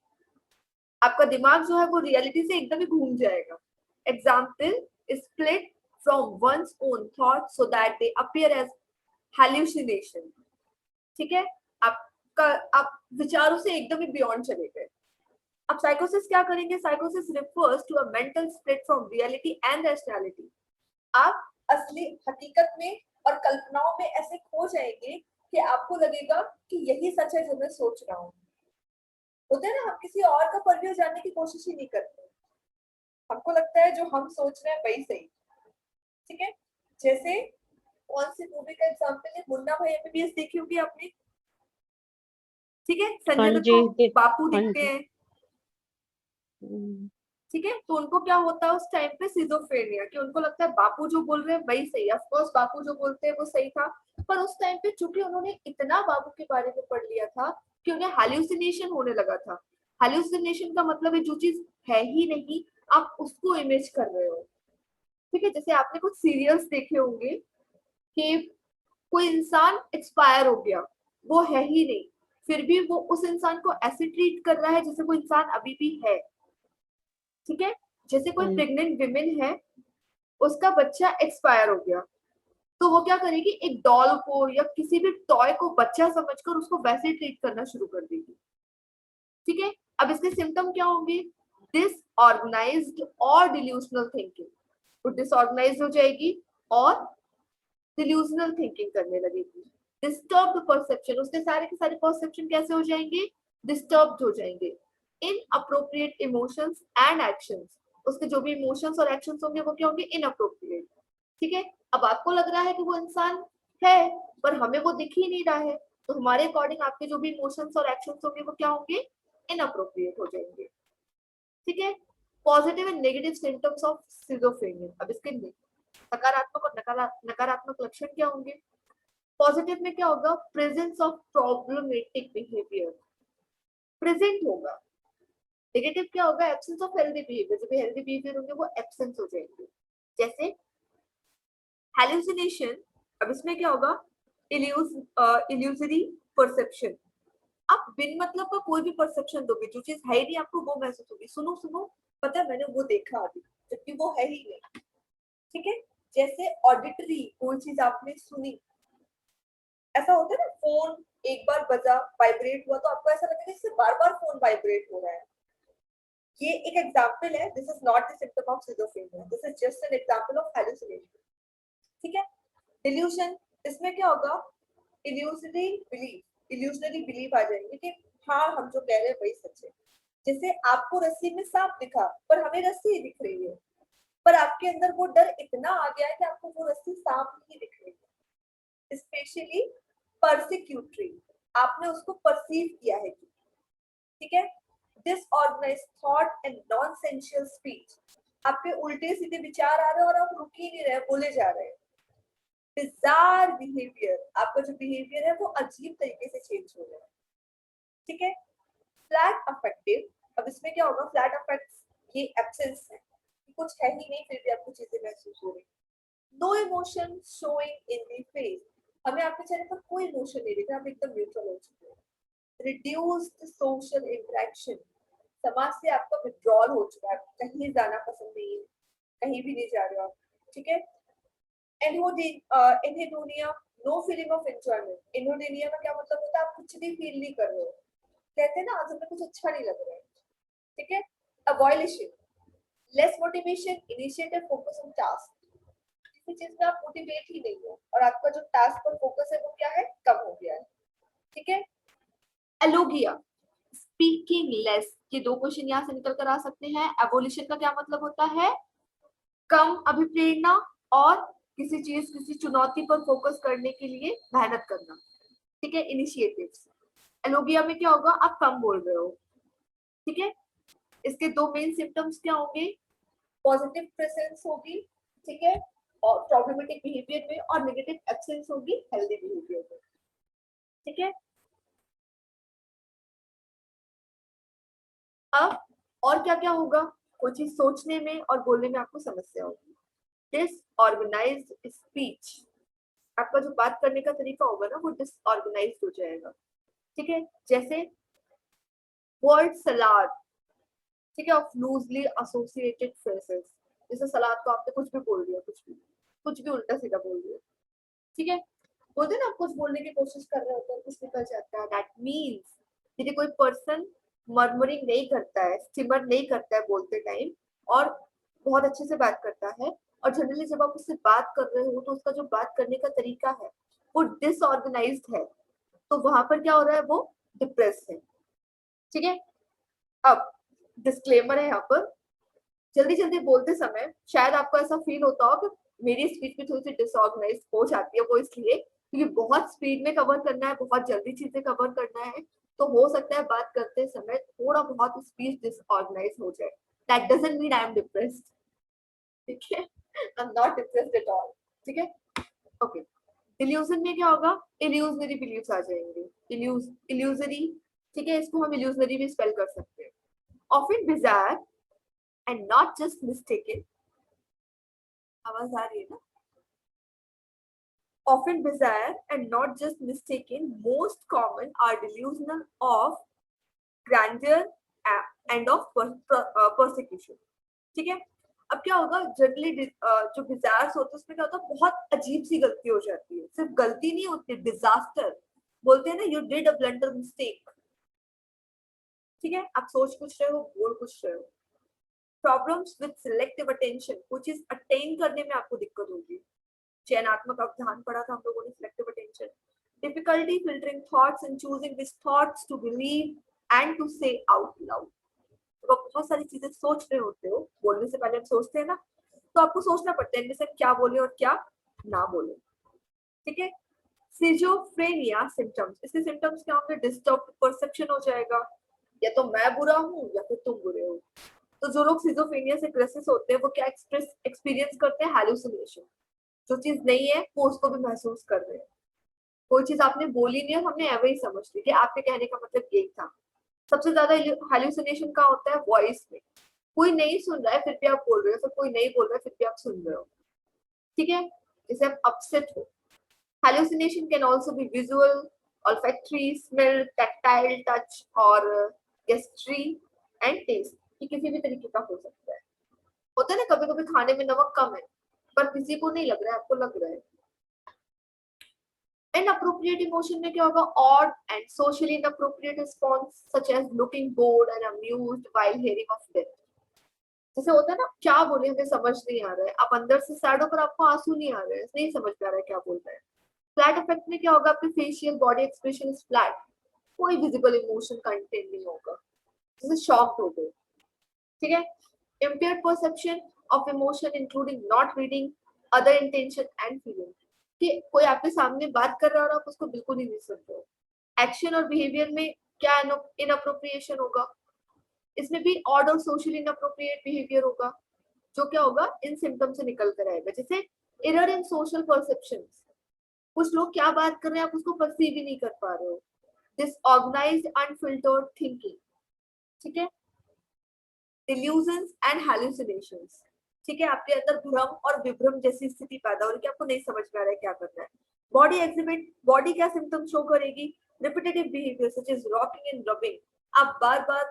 आपका दिमाग जो है वो रियलिटी से एकदम ही घूम जाएगा। Example, split from one's own thought so that they appear as hallucination. ठीक है। आपका आप विचारों से एकदम ही बियॉन्ड चले गए। अब साइकोसिस क्या करेंगे? साइकोसिस refers to a mental split from reality and rationality. आप असली हकीकत में और कल्पनाओं में ऐसे खो जाएंगे कि आपको लगेगा कि यही सच है जो मैं सोच रहा हूँ। होता है ना, हम किसी और का परव्यू जानने की कोशिश ही नहीं करते, हमको लगता है जो हम सोच रहे हैं वही सही। ठीक है। जैसे कौन सी मूवी का एग्जांपल है? मुन्ना भाई एमबीबीएस देखी होगी आपने? ठीक है, हाँ संजय दत्त जी को बापू हाँ दिखते जी। हैं, हम्म, ठीक है, तो उनको क्या होता है उस टाइम पे सिजोफ्रेनिया, कि उनको लगता है बापू जो बोल रहे हैं वही सही है। ऑफ कोर्स बापू जो बोलते हैं वो सही था, पर उस टाइम पे चूंकि उन्होंने इतना बापू के बारे में पढ़ लिया था कि उन्हें हैल्यूसिनेशन होने लगा था। हैल्यूसिनेशन का मतलब है जो चीज है ही नहीं, आप उसको इमेज कर रहे हो, ठीक है। जैसे आपने कुछ सीरियल्स देखे होंगे कि कोई इंसान एक्सपायर हो गया, वो है ही नहीं, फिर भी वो उस इंसान को ऐसे ट्रीट कर रहा है जैसे वो इंसान अभी भी है, ठीक है। जैसे कोई हाँ प्रेग्नेंट विमेन है, उसका बच्चा एक्सपायर हो गया, तो वो क्या करेगी, एक डॉल को या किसी भी टॉय को बच्चा समझकर उसको वैसे ट्रीट करना शुरू कर देगी, ठीक है। अब इसके सिम्टम क्या होंगे, डिसऑर्गेनाइज्ड और डिल्यूशनल थिंकिंग, तो डिसऑर्गेनाइज्ड हो जाएगी और डिल्यूशनल थिंकिंग करने लगेगी। डिस्टर्ब्ड परसेप्शन, उसके सारे के सारे परसेप्शन कैसे हो जाएंगे, डिस्टर्ब्ड हो जाएंगे। इनअप्रोप्रिएट इमोशंस एंड एक्शंस, उसके जो भी इमोशंस और एक्शंस होंगे वो क्या होंगे, इनअप्रोप्रिएट, ठीक है। अब आपको लग रहा है कि वो इंसान है पर हमें वो दिख ही नहीं रहा है, तो हमारे अकॉर्डिंग आपके जो भी इमोशंस और एक्शंस होंगे वो क्या होंगे, इनअप्रोप्रिएट हो जाएंगे, ठीक है। Positive and negative symptoms of schizophrenia, अब इसके सकारात्मक और नकारात्मक लक्षण क्या होंगे। पॉजिटिव में क्या होगा, presence of problematic behaviour present होगा। नेगेटिव क्या होगा, एब्सेंस ऑफ हेल्दी बिहेवियर, जो भी हेल्दी बिहेवियर होंगे वो एब्सेंस हो जाएंगे। जैसे हैलुसिनेशन, अब इसमें क्या होगा, इल्यूजरी परसेप्शन, आप बिन मतलब का कोई भी परसेप्शन दोगे, जो चीज है ही नहीं आपको वो महसूस होगी, सुनो सुनो पता है मैंने वो देखा अभी, जबकि वो है ही नहीं, ठीक है। जैसे ऑडिटरी, कोई चीज आपने सुनी, ऐसा होता है ना, फोन एक बार बजा, वाइब्रेट हुआ, तो आपको ऐसा लगेगा जैसे बार बार फोन वाइब्रेट हो रहा है। ये एक एग्जांपल है, this is not the symptom of schizophrenia, this is just an example of hallucination, ठीक है। डिल्यूशन, इसमें क्या होगा, इल्यूजनरी बिलीफ आ जाएंगे कि हाँ हम जो कह रहे हैं वही सच है। जैसे आपको रस्सी में सांप दिखा पर हमें रस्सी ही दिख रही है, पर आपके अंदर वो डर इतना आ गया है कि आपको वो रस्सी सांप ही दिख रही है। स्पेशली परसिक्यूटरी, आपने उसको परसीव किया है, ठीक है। डिसऑर्गेनाइज्ड थॉट एंड नॉनसेंशियल स्पीच, आपके उल्टे सीधे विचार आ रहे हैं और आप रुक ही नहीं रहे, बोले जा रहे हैं। बिजार बिहेवियर, आपका जो बिहेवियर है वो अजीब तरीके से चेंज हो रहा है, ठीक है। फ्लैट अफेक्टिव, अब इसमें क्या होगा, फ्लैट अफेक्ट्स, ये एब्सेंस है, कुछ है ही नहीं फिर भी आपको चीजें महसूस हो रही। No emotion showing in the face, हमें आपके चेहरे पर कोई इमोशन नहीं दिख रहा, आप एकदम न्यूट्रल हो चुके हैं। रिड्यूस्ड सोशल इंटरेक्शन, समाज से आपका विड्रॉल हो चुका है, कहीं जाना पसंद नहीं है, कहीं भी नहीं जा रहे हो आप, ठीक है। Anhedonia, no feeling of enjoyment, anhedonia का क्या मतलब होता है, आप कुछ भी फील नहीं कर रहे हो, कहते हैं ना आज हमें कुछ अच्छा नहीं लग रहा है, ठीक है। Avolition, less motivation, initiative, focus on task, किसी चीज में आप मोटिवेट ही नहीं हो और आपका जो टास्क पर फोकस है वो क्या है, कम हो गया है, ठीक है। एलोगिया, स्पीकिंग लेस, ये दो क्वेश्चन यहाँ से निकल कर आ सकते हैं। एवोल्यूशन का क्या मतलब होता है, कम अभिप्रेरणा और किसी चीज किसी चुनौती पर फोकस करने के लिए मेहनत करना, ठीक है। इनिशिएटिव्स, एलोगिया में क्या होगा, आप कम बोल रहे हो, ठीक है। इसके दो मेन सिम्टम्स क्या होंगे, पॉजिटिव प्रेजेंस होगी, ठीक है, और प्रॉब्लमेटिक बिहेवियर में, और नेगेटिव एब्सेंस होगी हेल्दी बिहेवियर में, ठीक है। अब और क्या क्या होगा, कोई चीज सोचने में और बोलने में आपको समस्या होगी। डिसऑर्गेनाइज्ड स्पीच, आपका जो बात करने का तरीका होगा ना वो डिसऑर्गेनाइज्ड हो जाएगा, ठीक है। जैसे वर्ड सलाद, ठीक है, ऑफ लूजली एसोसिएटेड फ्रेजेस, जैसे सलाद को आपने कुछ भी बोल दिया, कुछ भी उल्टा सीधा बोल दिया, ठीक है। बोलते ना आप कुछ बोलने की कोशिश कर रहे होते हैं कुछ निकल जाता है, दैट मीन्स यदि कोई पर्सन मर्मरिंग नहीं करता है, स्टिमर नहीं करता है बोलते टाइम, और बहुत अच्छे से बात करता है, और जनरली जब आप उससे बात कर रहे हो तो उसका जो बात करने का तरीका है वो डिसऑर्गेनाइज्ड है, तो वहां पर क्या हो रहा है, वो डिप्रेस है, ठीक है। अब डिस्क्लेमर है यहाँ पर, जल्दी जल्दी बोलते समय शायद आपको ऐसा फील होता हो कि मेरी स्पीच में थोड़ी सी डिसऑर्गेनाइज हो जाती है, वो इसलिए क्योंकि बहुत स्पीड में कवर करना है, बहुत जल्दी चीजें कवर करना है, तो हो सकता है बात करते समय थोड़ा बहुत स्पीच डिसऑर्गेनाइज हो जाए, that doesn't mean I am depressed, ठीक है, I am not depressed at all, ठीक है, ओके। इल्यूजन में क्या होगा, इल्यूजनरी बिलीव्स आ जाएंगे, इल्यूजरी, ठीक है, इसको हम इल्यूजनरी भी स्पेल कर सकते हैं। Often desire and not just mistaken, आवाज आ रही है ना, often desire and not just mistaken, most common are delusional of grandeur and of persecution, ठीक है। अब क्या होगा, जनरली जो डिजायर्स होते हैं उसमें क्या होता है, बहुत अजीब सी गलती हो जाती है, सिर्फ गलती नहीं होती, डिजास्टर बोलते हैं ना, you did a blunder mistake, ठीक है, आप सोच कुछ रहे हो, बोल कुछ रहे हो। प्रॉब्लम्स विद सिलेक्टिव अटेंशन, कोई चीज अटेन करने में आपको दिक्कत होगी, चयनात्मक अवधान पढ़ा था हम लोगों ने, selective attention. Difficulty filtering thoughts and choosing which thoughts to believe and to say out loud, तो आप बहुत सारी चीजें सोच रहे होते हो, बोलने से पहले हम सोचते हैं ना, तो आपको सोचना पड़ता है इनमें से क्या बोले और क्या ना बोले, ठीक है। सिजोफ्रेनिया सिम्टम्स, इसके सिम्टम्स क्या होंगे, डिस्टर्ब परसेप्शन हो जाएगा, या तो मैं बुरा हूँ या फिर तुम बुरे हो। तो जो लोग सिजोफ्रेनिया से ग्रसित होते हैं वो क्या एक्सपीरियंस करते हैं, हैलुसिनेशन, जो चीज नहीं है वो उसको भी महसूस कर रहे हैं, कोई चीज आपने बोली नहीं है हमने ऐसे ही समझ ली कि आपके कहने का मतलब यही था। सबसे ज्यादा हैलुसिनेशन का होता है वॉइस में, कोई नहीं सुन रहा है फिर भी आप बोल रहे हो, फिर कोई नहीं बोल रहा है फिर भी आप सुन रहे हो, ठीक है, जैसे आप अपसेट हो। Hallucination can also be visual, olfactory, smell, tactile touch और गेस्ट्री एंड टेस्ट, ये किसी भी तरीके का हो सकता है। होता है ना कभी कभी खाने में नमक कम है पर किसी को नहीं लग रहा है, आपको लग रहा है। Inappropriate emotion में क्या होगा, odd and socially inappropriate response such as looking bored and amused while hearing of death, जैसे होता है ना, क्या बोले हमें समझ नहीं आ रहा है, आप अंदर से सैड हो पर आपको आंसू नहीं आ रहे हैं, नहीं समझ में आ रहा है क्या बोल रहे हैं। फ्लैट इफेक्ट में क्या होगा, आपके facial body expression is flat, कोई विजिबल इमोशन कंटेन नहीं होगा, जैसे शॉक्ड हो गए, ठीक है। Impaired perception of emotion including not reading other intention and feeling, कि कोई आपके सामने बात कर रहा है और आप उसको बिल्कुल ही नहीं सुन रहे हो। एक्शन और बिहेवियर में क्या इनअप्रोप्रिएशन होगा, इसमें भी ऑड और सोशली इनअप्रोप्रिएट बिहेवियर होगा, जो क्या होगा इन सिम्टम से निकल कर आएगा, जैसे एरर इन सोशल परसेप्शंस, कुछ लोग क्या बात कर रहे हैं आप उसको परसीव भी नहीं कर पा रहे हो। डिसऑर्गेनाइज्ड अनफिल्टर्ड थिंकिंग, ठीक है। डिल्यूजन्स एंड हैलुसिनेशंस, ठीक है, आपके अंदर भ्रम और विभ्रम जैसी स्थिति पैदा हो रही है कि आपको नहीं समझ में आ रहा है क्या करना है। बॉडी एग्जिबिट, बॉडी क्या सिम्टम शो करेगी, repetitive behaviour such as rocking and rubbing, आप बार बार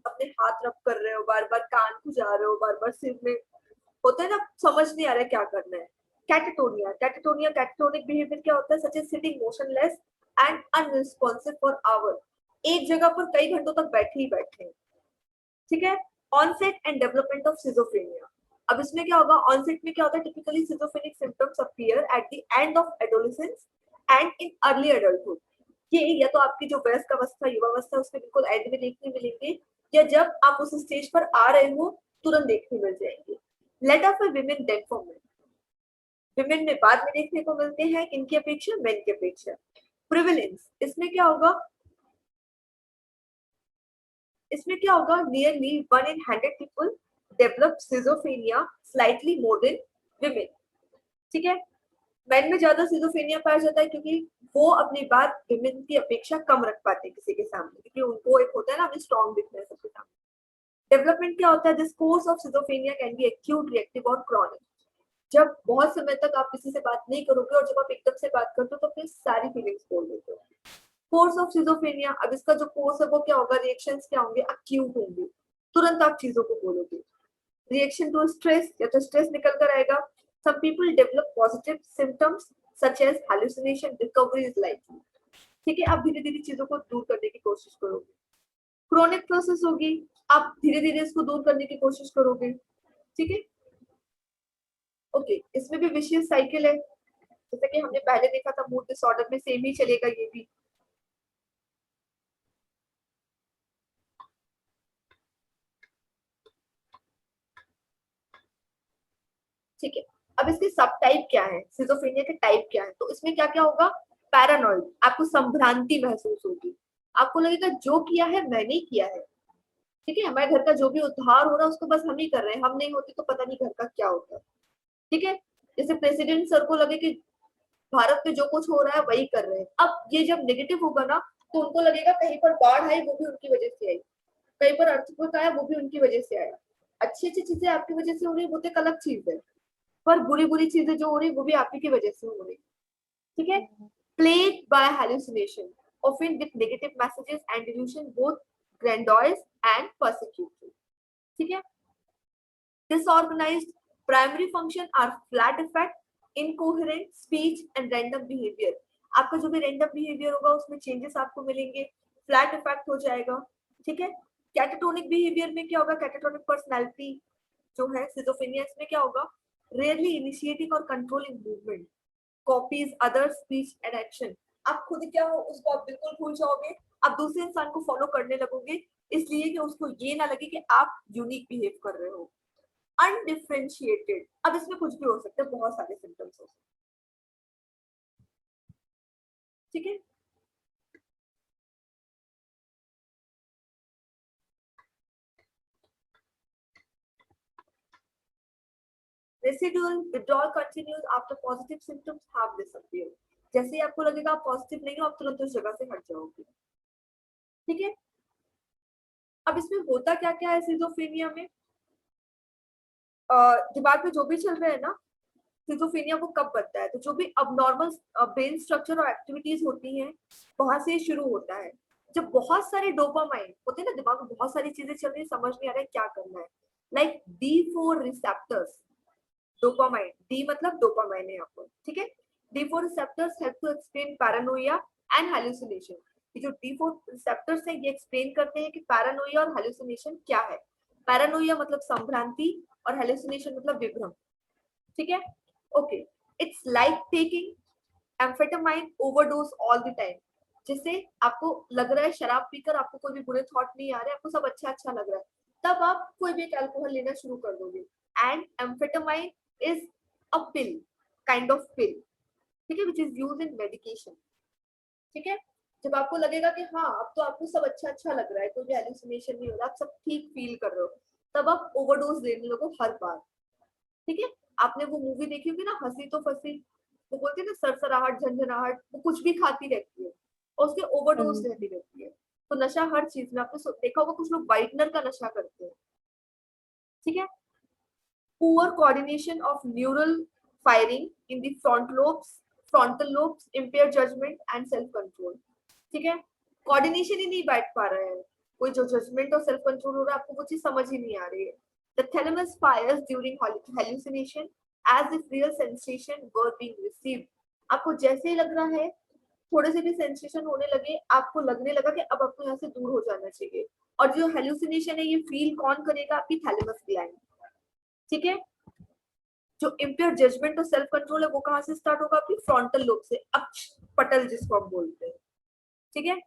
अपने हाथ रब कर रहे हो, बार बार कान खुजा रहे हो, बार बार सिर में, होता है ना, समझ नहीं आ रहा है क्या करना है। कैटेटोनिया, कैटेटोनिक बिहेवियर क्या होता है, such as sitting motionless and unresponsive for hour, एक जगह पर कई घंटों तक बैठे ही बैठे हैं, ठीक है। Onset and development of schizophrenia, अब इसमें क्या होगा, ऑनसेट में क्या होता है, typically schizophrenic symptoms appear at the end of adolescence and in early adulthood, ये या तो आपकी जो वयस्क अवस्था युवावस्था उसमें बिल्कुल एंड में देखने मिलेंगे, या जब आप उस स्टेज पर आ रहे हो तुरंत देखने मिल जाएंगे। Later for women then for men, women में बाद में देखने को मिलते हैं, इनकी अपेक्षा मेन की अपेक्षा। प्रिविलेंस, इसमें क्या होगा, इसमें क्या होगा, nearly 1 in 100 people develop schizophrenia slightly more than women, ठीक है। मेन में ज्यादा सिजोफ्रेनिया पाया जाता है क्योंकि वो अपनी बात विमेन की अपेक्षा कम रख पाते हैं किसी के सामने, क्योंकि उनको एक होता है ना, हमें स्ट्रॉन्ग दिखना है सबके सामने। डेवलपमेंट क्या होता है, this course of schizophrenia can be acute, reactive और क्रॉनिक, जब बहुत समय तक आप किसी से बात नहीं करोगे और जब आप एकदम से बात करते हो तो अपनी सारी फीलिंग्स बोल देते हो। कोर्स ऑफ सिजोफ्रेनिया, अब इसका जो कोर्स है वो क्या होगा, रिएक्शंस क्या होंगे, अक्यूट होंगे, तुरंत आप चीजों को बोलोगे। रिएक्शन टू स्ट्रेस, या तो स्ट्रेस निकल कर आएगा। Some people develop positive symptoms such as hallucination, recovery is likely, ठीक है, आप धीरे धीरे चीजों को दूर करने की कोशिश करोगे। क्रोनिक प्रोसेस होगी, आप धीरे धीरे इसको दूर करने की कोशिश करोगे, ठीक है। ओके, इसमें भी विशियस साइकिल है, जैसे कि हमने पहले देखा था मूड डिसऑर्डर में, सेम ही चलेगा ये भी। ठीक है, अब इसके सब टाइप क्या है, सिजोफ्रेनिया के टाइप क्या है, तो इसमें क्या क्या होगा, पैरानॉइड, आपको संभ्रांति महसूस होगी, आपको लगेगा जो किया है मैंने ही किया है, ठीक है, हमारे घर का जो भी उद्धार हो रहा है उसको बस हम ही कर रहे हैं, हम नहीं होते तो पता नहीं घर का क्या होता, ठीक है। जैसे प्रेसिडेंट सर को लगे कि भारत में जो कुछ हो रहा है वही कर रहे हैं, अब ये जब नेगेटिव होगा ना तो उनको लगेगा कहीं पर बाढ़ आई वो भी उनकी वजह से आई, कहीं पर अर्थक्वेक आया वो भी उनकी वजह से आया। अच्छी अच्छी चीजें आपकी वजह से हो रही है वो तो एक अलग चीज है, पर बुरी बुरी चीजें जो हो रही है वो भी आप ही की वजह से हो रही है, ठीक है। Plagued by hallucination, often with negative messages and delusion, both grandiose and persecutory. ठीक है। Disorganized primary function are flat effect, incoherent speech and random behavior. आपका जो भी random behavior होगा उसमें changes आपको मिलेंगे, flat effect हो जाएगा, ठीक है। Catatonic behavior में क्या होगा, catatonic personality जो है schizophrenia, इसमें क्या होगा, rarely initiating or controlling movement, copies other speech and action. आप खुद क्या हो उसको आप बिल्कुल भूल जाओगे, आप दूसरे इंसान को फॉलो करने लगोगे, इसलिए कि उसको ये ना लगे कि आप यूनिक बिहेव कर रहे हो। अनडिफरेंशिएटेड, अब इसमें कुछ भी हो सकता है, बहुत सारे सिम्टम्स हो सकते हैं, ठीक है। Residual withdrawal continues after positive symptoms have disappeared. जैसे ही आपको लगेगा आप पॉजिटिव नहीं हो आप तुरंत उस जगह से हट जाओगे, ठीक है। अब इसमें होता क्या क्या है सिजोफ्रेनिया में, दिमाग में जो भी चल रहा है ना, सिजोफ्रेनिया को कब बनता है, तो जो भी अबनॉर्मल ब्रेन स्ट्रक्चर और एक्टिविटीज होती हैं वहां से शुरू होता है। जब बहुत सारे डोपामाइन होते हैं ना, दिमाग में बहुत सारी चीजें चल रही है, समझ नहीं आ रहा है क्या करना है, like D4 receptors, dopamine, D मतलब डोपामाइन है यहाँ पर, ठीक है। D4 receptors help to explain paranoia and hallucination. ये जो D4 रिसेप्टर्स है ये एक्सप्लेन करते हैं कि पैरानोया और हैलुसिनेशन क्या है। पैरानोया मतलब संभ्रांति और हैलुसिनेशन मतलब विभ्रम, ठीक है। Okay, it's like taking amphetamine overdose all the time, जिससे आपको लग रहा है शराब पीकर आपको कोई भी बुरे थॉट नहीं आ रहे, आपको सब अच्छा अच्छा लग रहा है, तब आप कोई भी एक अल्कोहल लेना शुरू कर दोगे। And amphetamine is a pill, kind of pill, ठीक है, which is used in medication, ठीक है। जब आपको लगेगा कि हाँ अब तो आपको सब अच्छा अच्छा लग रहा है, कोई भी हेलुसिनेशन नहीं हो रहा, आप सब ठीक फील कर रहे हो, तब आप ओवरडोज लेने लगो हर बार, ठीक है। आपने वो मूवी देखी होगी ना हंसी तो फंसी, वो बोलते हैं ना सरसराहट झंझनाहट, वो कुछ भी खाती रहती है और उसके ओवरडोज रहती रहती है। तो नशा हर चीज में, आपने देखा होगा कुछ लोग वाइटनर का नशा करते हैं, ठीक है। Poor coordination of neural firing in the frontal lobes impair judgment and self control, ठीक है। कोऑर्डिनेशन ही नहीं बैठ पा रहा है, कोई जो जजमेंट और सेल्फ कंट्रोल हो रहा है आपको वो चीज समझ ही नहीं आ रही है। The thalamus fires during hallucination as if real sensation were being received. आपको जैसे ही लग रहा है, थोड़े से भी सेंसेशन होने लगे, आपको लगने लगा कि अब आपको यहाँ से दूर हो जाना चाहिए। और जो हेलुसिनेशन है ये फील कौन करेगा, आपकी थैलेमस ग्लैंड, ठीक है। जो इम्प्योर जजमेंट और सेल्फ कंट्रोल है वो कहाँ से स्टार्ट होगा, आपकी फ्रंटल लोब से, अक्ष पटल जिसको हम बोलते हैं, ठीक है।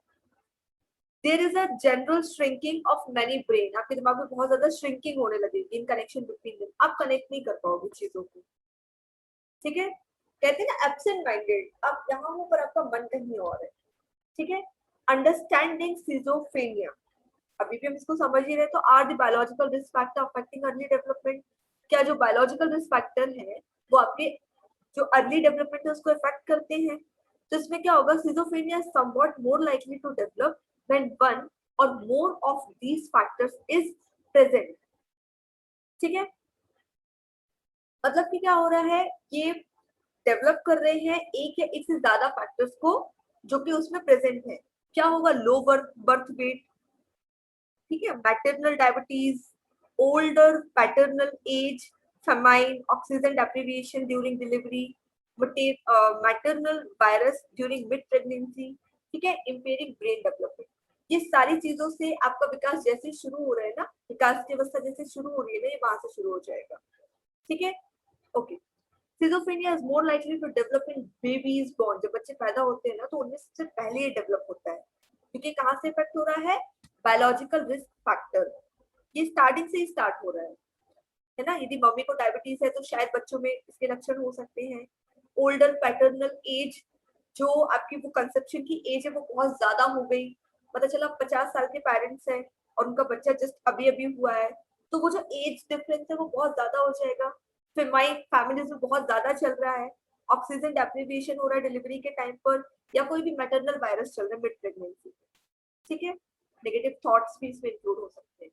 There is a general shrinking of many brain, आपके दिमाग में बहुत ज्यादा श्रिंकिंग होने लगेगी इन कनेक्शन बिटवीन देम, आप कनेक्ट नहीं कर पाओगे चीजों को, ठीक है। कहते हैं ना एब्सेंट माइंडेड, आप यहाँ हो पर आपका मन कहीं और है, ठीक है। अंडरस्टैंडिंग सिजोफ्रेनिया, अभी भी हम इसको समझ ही रहे, तो are the biological risk factor affecting early development, क्या जो बायोलॉजिकल रिस्क फैक्टर है वो आपके जो अर्ली डेवलपमेंट है उसको इफेक्ट करते हैं। तो इसमें क्या होगा, schizophrenia is somewhat more likely to develop when one or more of these factors is present, ठीक है। मतलब कि क्या हो रहा है, ये डेवलप कर रहे हैं एक या एक से ज्यादा फैक्टर्स को जो कि उसमें प्रेजेंट है। क्या होगा, लो बर्थ वेट, ठीक है, maternal diabetes, older paternal age, famine, oxygen deprivation during delivery, maternal virus during mid pregnancy, ठीक है, इंपेयरिंग ब्रेन डेवलपमेंट। ये सारी चीजों से आपका विकास जैसे शुरू हो रहा है ना, विकास की अवस्था जैसे शुरू हो रही है ना, ये वहां से शुरू हो जाएगा, ठीक है। Okay, schizophrenia is more likely to develop in babies born, जब बच्चे पैदा होते हैं ना तो उनमें सबसे पहले ये डेवलप होता है, क्योंकि कहाँ से इफेक्ट हो रहा है, बायोलॉजिकल रिस्क फैक्टर, ये स्टार्टिंग से ही स्टार्ट हो रहा है ना। यदि मम्मी को डायबिटीज है तो शायद बच्चों में इसके लक्षण हो सकते हैं। ओल्डर पैटर्नल एज, जो आपकी वो कंसेप्शन की एज है वो बहुत ज्यादा हो गई, पता चला 50 साल के पेरेंट्स हैं और उनका बच्चा जस्ट अभी अभी हुआ है, तो वो जो एज डिफरेंस है वो बहुत ज्यादा हो जाएगा। फिर माई फैमिलीज में बहुत ज्यादा चल रहा है, ऑक्सीजन डेप्रिविएशन हो रहा है डिलीवरी के टाइम पर, या कोई भी मैटरनल वायरस चल रहा है मिड प्रेगनेंसी, ठीक है। नेगेटिव थॉट्स भी इसमें इंक्लूड हो सकते हैं।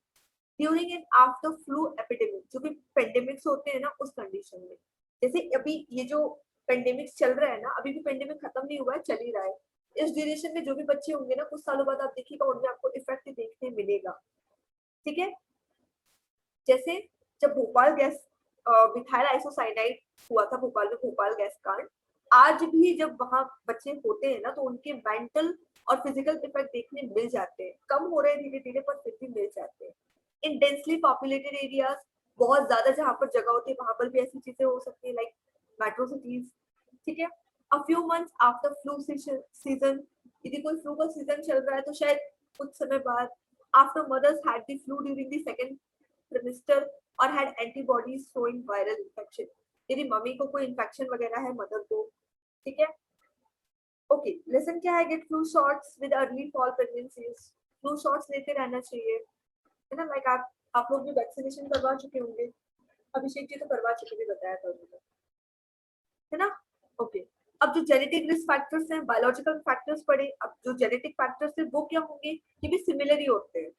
During and after flu epidemic, जो भी पेंडेमिक्स होते हैं ना उस कंडीशन में, जैसे अभी ये जो पेंडेमिक्स चल रहा है ना, अभी भी पेंडेमिक खत्म नहीं हुआ है, चल ही रहा है। इस ड्यूरेशन में जो भी बच्चे होंगे ना, कुछ सालों बाद आप देखिएगा उनमें आपको इफेक्ट देखने मिलेगा, ठीक है। जैसे जब भोपाल गैस मिथाइल आइसोसाइनाइड हुआ था भोपाल में, भोपाल गैस कांड, आज भी जब वहां बच्चे होते हैं ना तो उनके मेंटल और फिजिकल इफेक्ट देखने मिल जाते हैं, कम हो रहे हैं धीरे धीरे पर फिर भी मिल जाते हैं। इन डेंसली पॉपुलेटेड एरियाज, बहुत ज्यादा जहाँ पर जगह होती है वहां पर भी ऐसी चीजें हो सकती है, लाइक मेट्रो सिटीज, ठीक है। A few months after flu season, यदि कोई फ्लू का सीजन चल रहा है तो शायद कुछ समय बाद, after mothers had the flu during the second trimester और had antibodies showing viral infection, यदि मम्मी को कोई इन्फेक्शन वगैरह है मदर को, ठीक है। ओके, लेसन क्या है, get flu shots with early fall pregnancies, flu shots लेते रहना चाहिए, है ना। लाइक आप लोग भी वैक्सीनेशन करवा चुके होंगे, अभिषेक जी तो करवा चुके भी, बताया था उन्होंने, है ना। ओके, अब जो जेनेटिक रिस्क फैक्टर्स हैं, बायोलॉजिकल फैक्टर्स पढ़े, अब जो जेनेटिक फैक्टर्स हैं वो क्या होंगे, ये भी सिमिलर ही होते हैं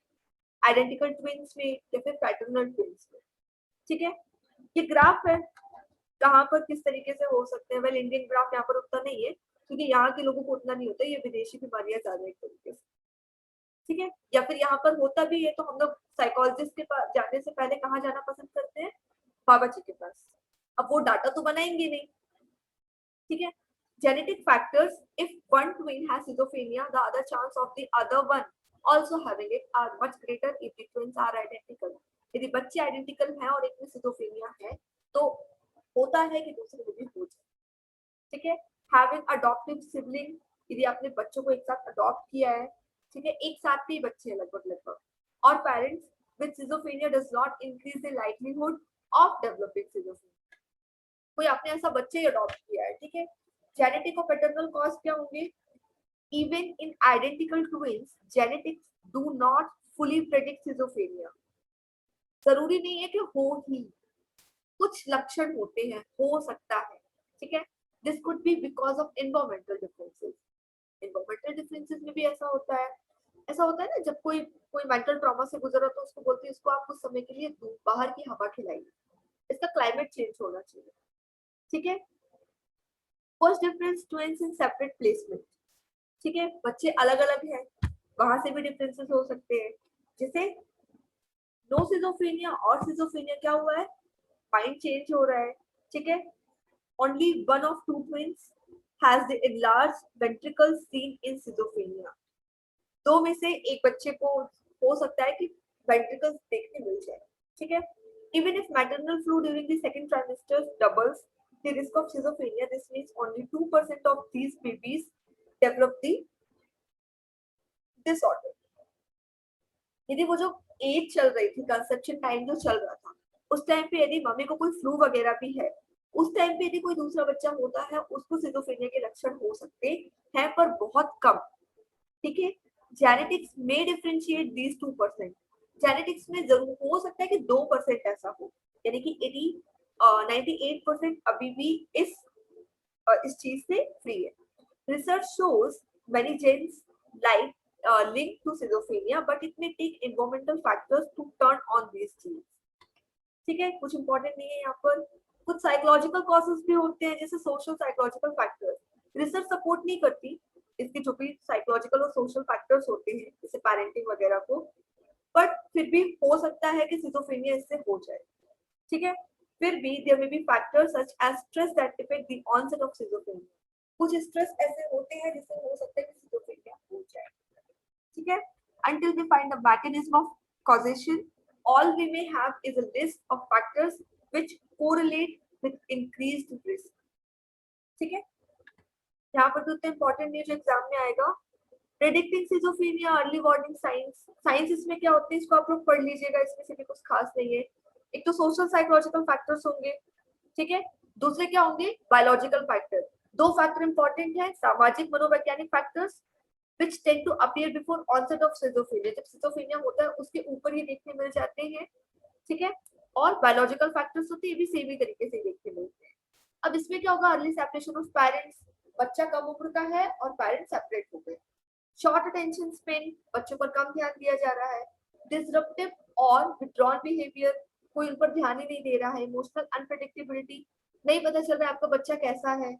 आइडेंटिकल ट्विन्स में या फिर पैटर्नल ट्विन्स में, ठीक है। ये ग्राफ है कहाँ पर किस तरीके से हो सकते हैं, वेल इंडियन ग्राफ यहाँ पर उतना नहीं है क्योंकि यहाँ के लोगों को उतना नहीं होता, ये विदेशी बीमारियां ज्यादा एक तरीके से, ठीक है। या फिर यहाँ पर होता भी है तो हम लोग साइकोलॉजिस्ट के पास जाने से पहले कहाँ जाना पसंद करते हैं, बाबा जी के पास, अब वो डाटा तो बनाएंगे नहीं, ठीक है। genetic factors, if one twin has schizophrenia, the other chance of the other one also having it are much greater if the twins are identical, यदि बच्चे आइडेंटिकल हैं और एक में schizophrenia है तो होता है कि दूसरे में भी हो जाए, ठीक है। having adoptive sibling, यदि आपने बच्चों को एक साथ अडॉप्ट किया है, ठीक है, एक साथ के बच्चे हैं लगभग, और parents with schizophrenia does not increase the likelihood of developing schizophrenia, कोई आपने ऐसा बच्चे ही अडॉप्ट किया है, ठीक है। जेनेटिक और पैटर्नल कॉज क्या होंगे, even in identical twins genetics do not fully predict schizophrenia, जरूरी नहीं है कि हो ही, कुछ लक्षण होते हैं, हो सकता है, ठीक है। This could be because of environmental differences, environmental differences में भी ऐसा होता है ना, जब कोई मेंटल ट्रॉमा से गुजरा तो उसको बोलते हैं उसको आप कुछ समय के लिए बाहर की हवा खिलाइए, इसका क्लाइमेट चेंज होना चाहिए, ठीक है। First difference, twins in separate placement, ठीक है, बच्चे अलग अलग हैं, वहां से भी डिफरेंसेस हो सकते हैं, जैसे नो schizophrenia और schizophrenia क्या हुआ है, माइंड चेंज हो रहा है, ठीक है। only one of two twins has the enlarged ventricles seen in schizophrenia, दो में से एक बच्चे को हो सकता है कि वेंट्रिकल्स देखने मिल जाए, ठीक है। even if maternal flu during the second trimester doubles the risk of schizophrenia, this means only 2% of these babies develop the disorder, यदि वो जो एज चल रही थी, कंसेप्शन टाइम जो चल रहा था, उस टाइम पे यदि मम्मी को कोई फ्लू वगैरह भी है, उस टाइम पे यदि कोई दूसरा बच्चा होता है उसको schizophrenia के लक्षण हो सकते हैं पर बहुत कम, ठीक है। जेनेटिक्स में डिफरेंशिएट दीज 2%, जेनेटिक्स में जरूर हो सकता है कि 2% ऐसा हो, यानी कि 98% अभी भी इस चीज से फ्री है। Research shows many genes like linked to schizophrenia, but it may take environmental factors to turn on these genes, ठीक है। कुछ इंपॉर्टेंट नहीं है यहाँ पर, कुछ साइकोलॉजिकल कॉजेस भी होते हैं जैसे social psychological factors, research support नहीं करती इसके जो भी साइकोलॉजिकल और सोशल फैक्टर्स होते हैं जैसे पेरेंटिंग वगैरह को, बट फिर भी हो सकता है कि schizophrenia इससे हो जाए, ठीक है। फिर भी there may be factors such as stress that affect the onset of schizophrenia, कुछ स्ट्रेस ऐसे होते हैं जिससे हो सकता है कि schizophrenia हो जाए, ठीक है। Until we find the mechanism of causation, all we may have is a list of factors which correlate with increased risk, ठीक है। यहाँ पर तो इम्पोर्टेंट नहीं जो एग्जाम में आएगा, predicting schizophrenia, early warning science, science इसमें क्या होते हैं इसको आप लोग पढ़ लीजिएगा, इसमें से भी कुछ खास नहीं है। एक तो सोशल साइकोलॉजिकल फैक्टर्स होंगे, ठीक है, दूसरे क्या होंगे बायोलॉजिकल फैक्टर, दो फैक्टर इंपॉर्टेंट है, सामाजिक मनोवैज्ञानिक factors, which tend to appear before onset of schizophrenia. जब schizophrenia होता है उसके ऊपर ही देखने मिल जाते हैं, ठीक है। और बायोलॉजिकल फैक्टर्स होते हैं, ये भी सेम ही तरीके से देखने मिलते हैं। अब इसमें क्या होगा, अर्ली सेपरेशन ऑफ पेरेंट्स, बच्चा कम उम्र का है और पेरेंट्स सेपरेट हो गए। शॉर्ट अटेंशन स्पेन, बच्चों पर कम ध्यान दिया जा रहा है। डिसरप्टिव और विथड्रॉन बिहेवियर, कोई उन पर ध्यान ही नहीं दे रहा है। इमोशनल अनप्रेडिक्टेबिलिटी, नहीं पता चल रहा है आपका बच्चा कैसा है,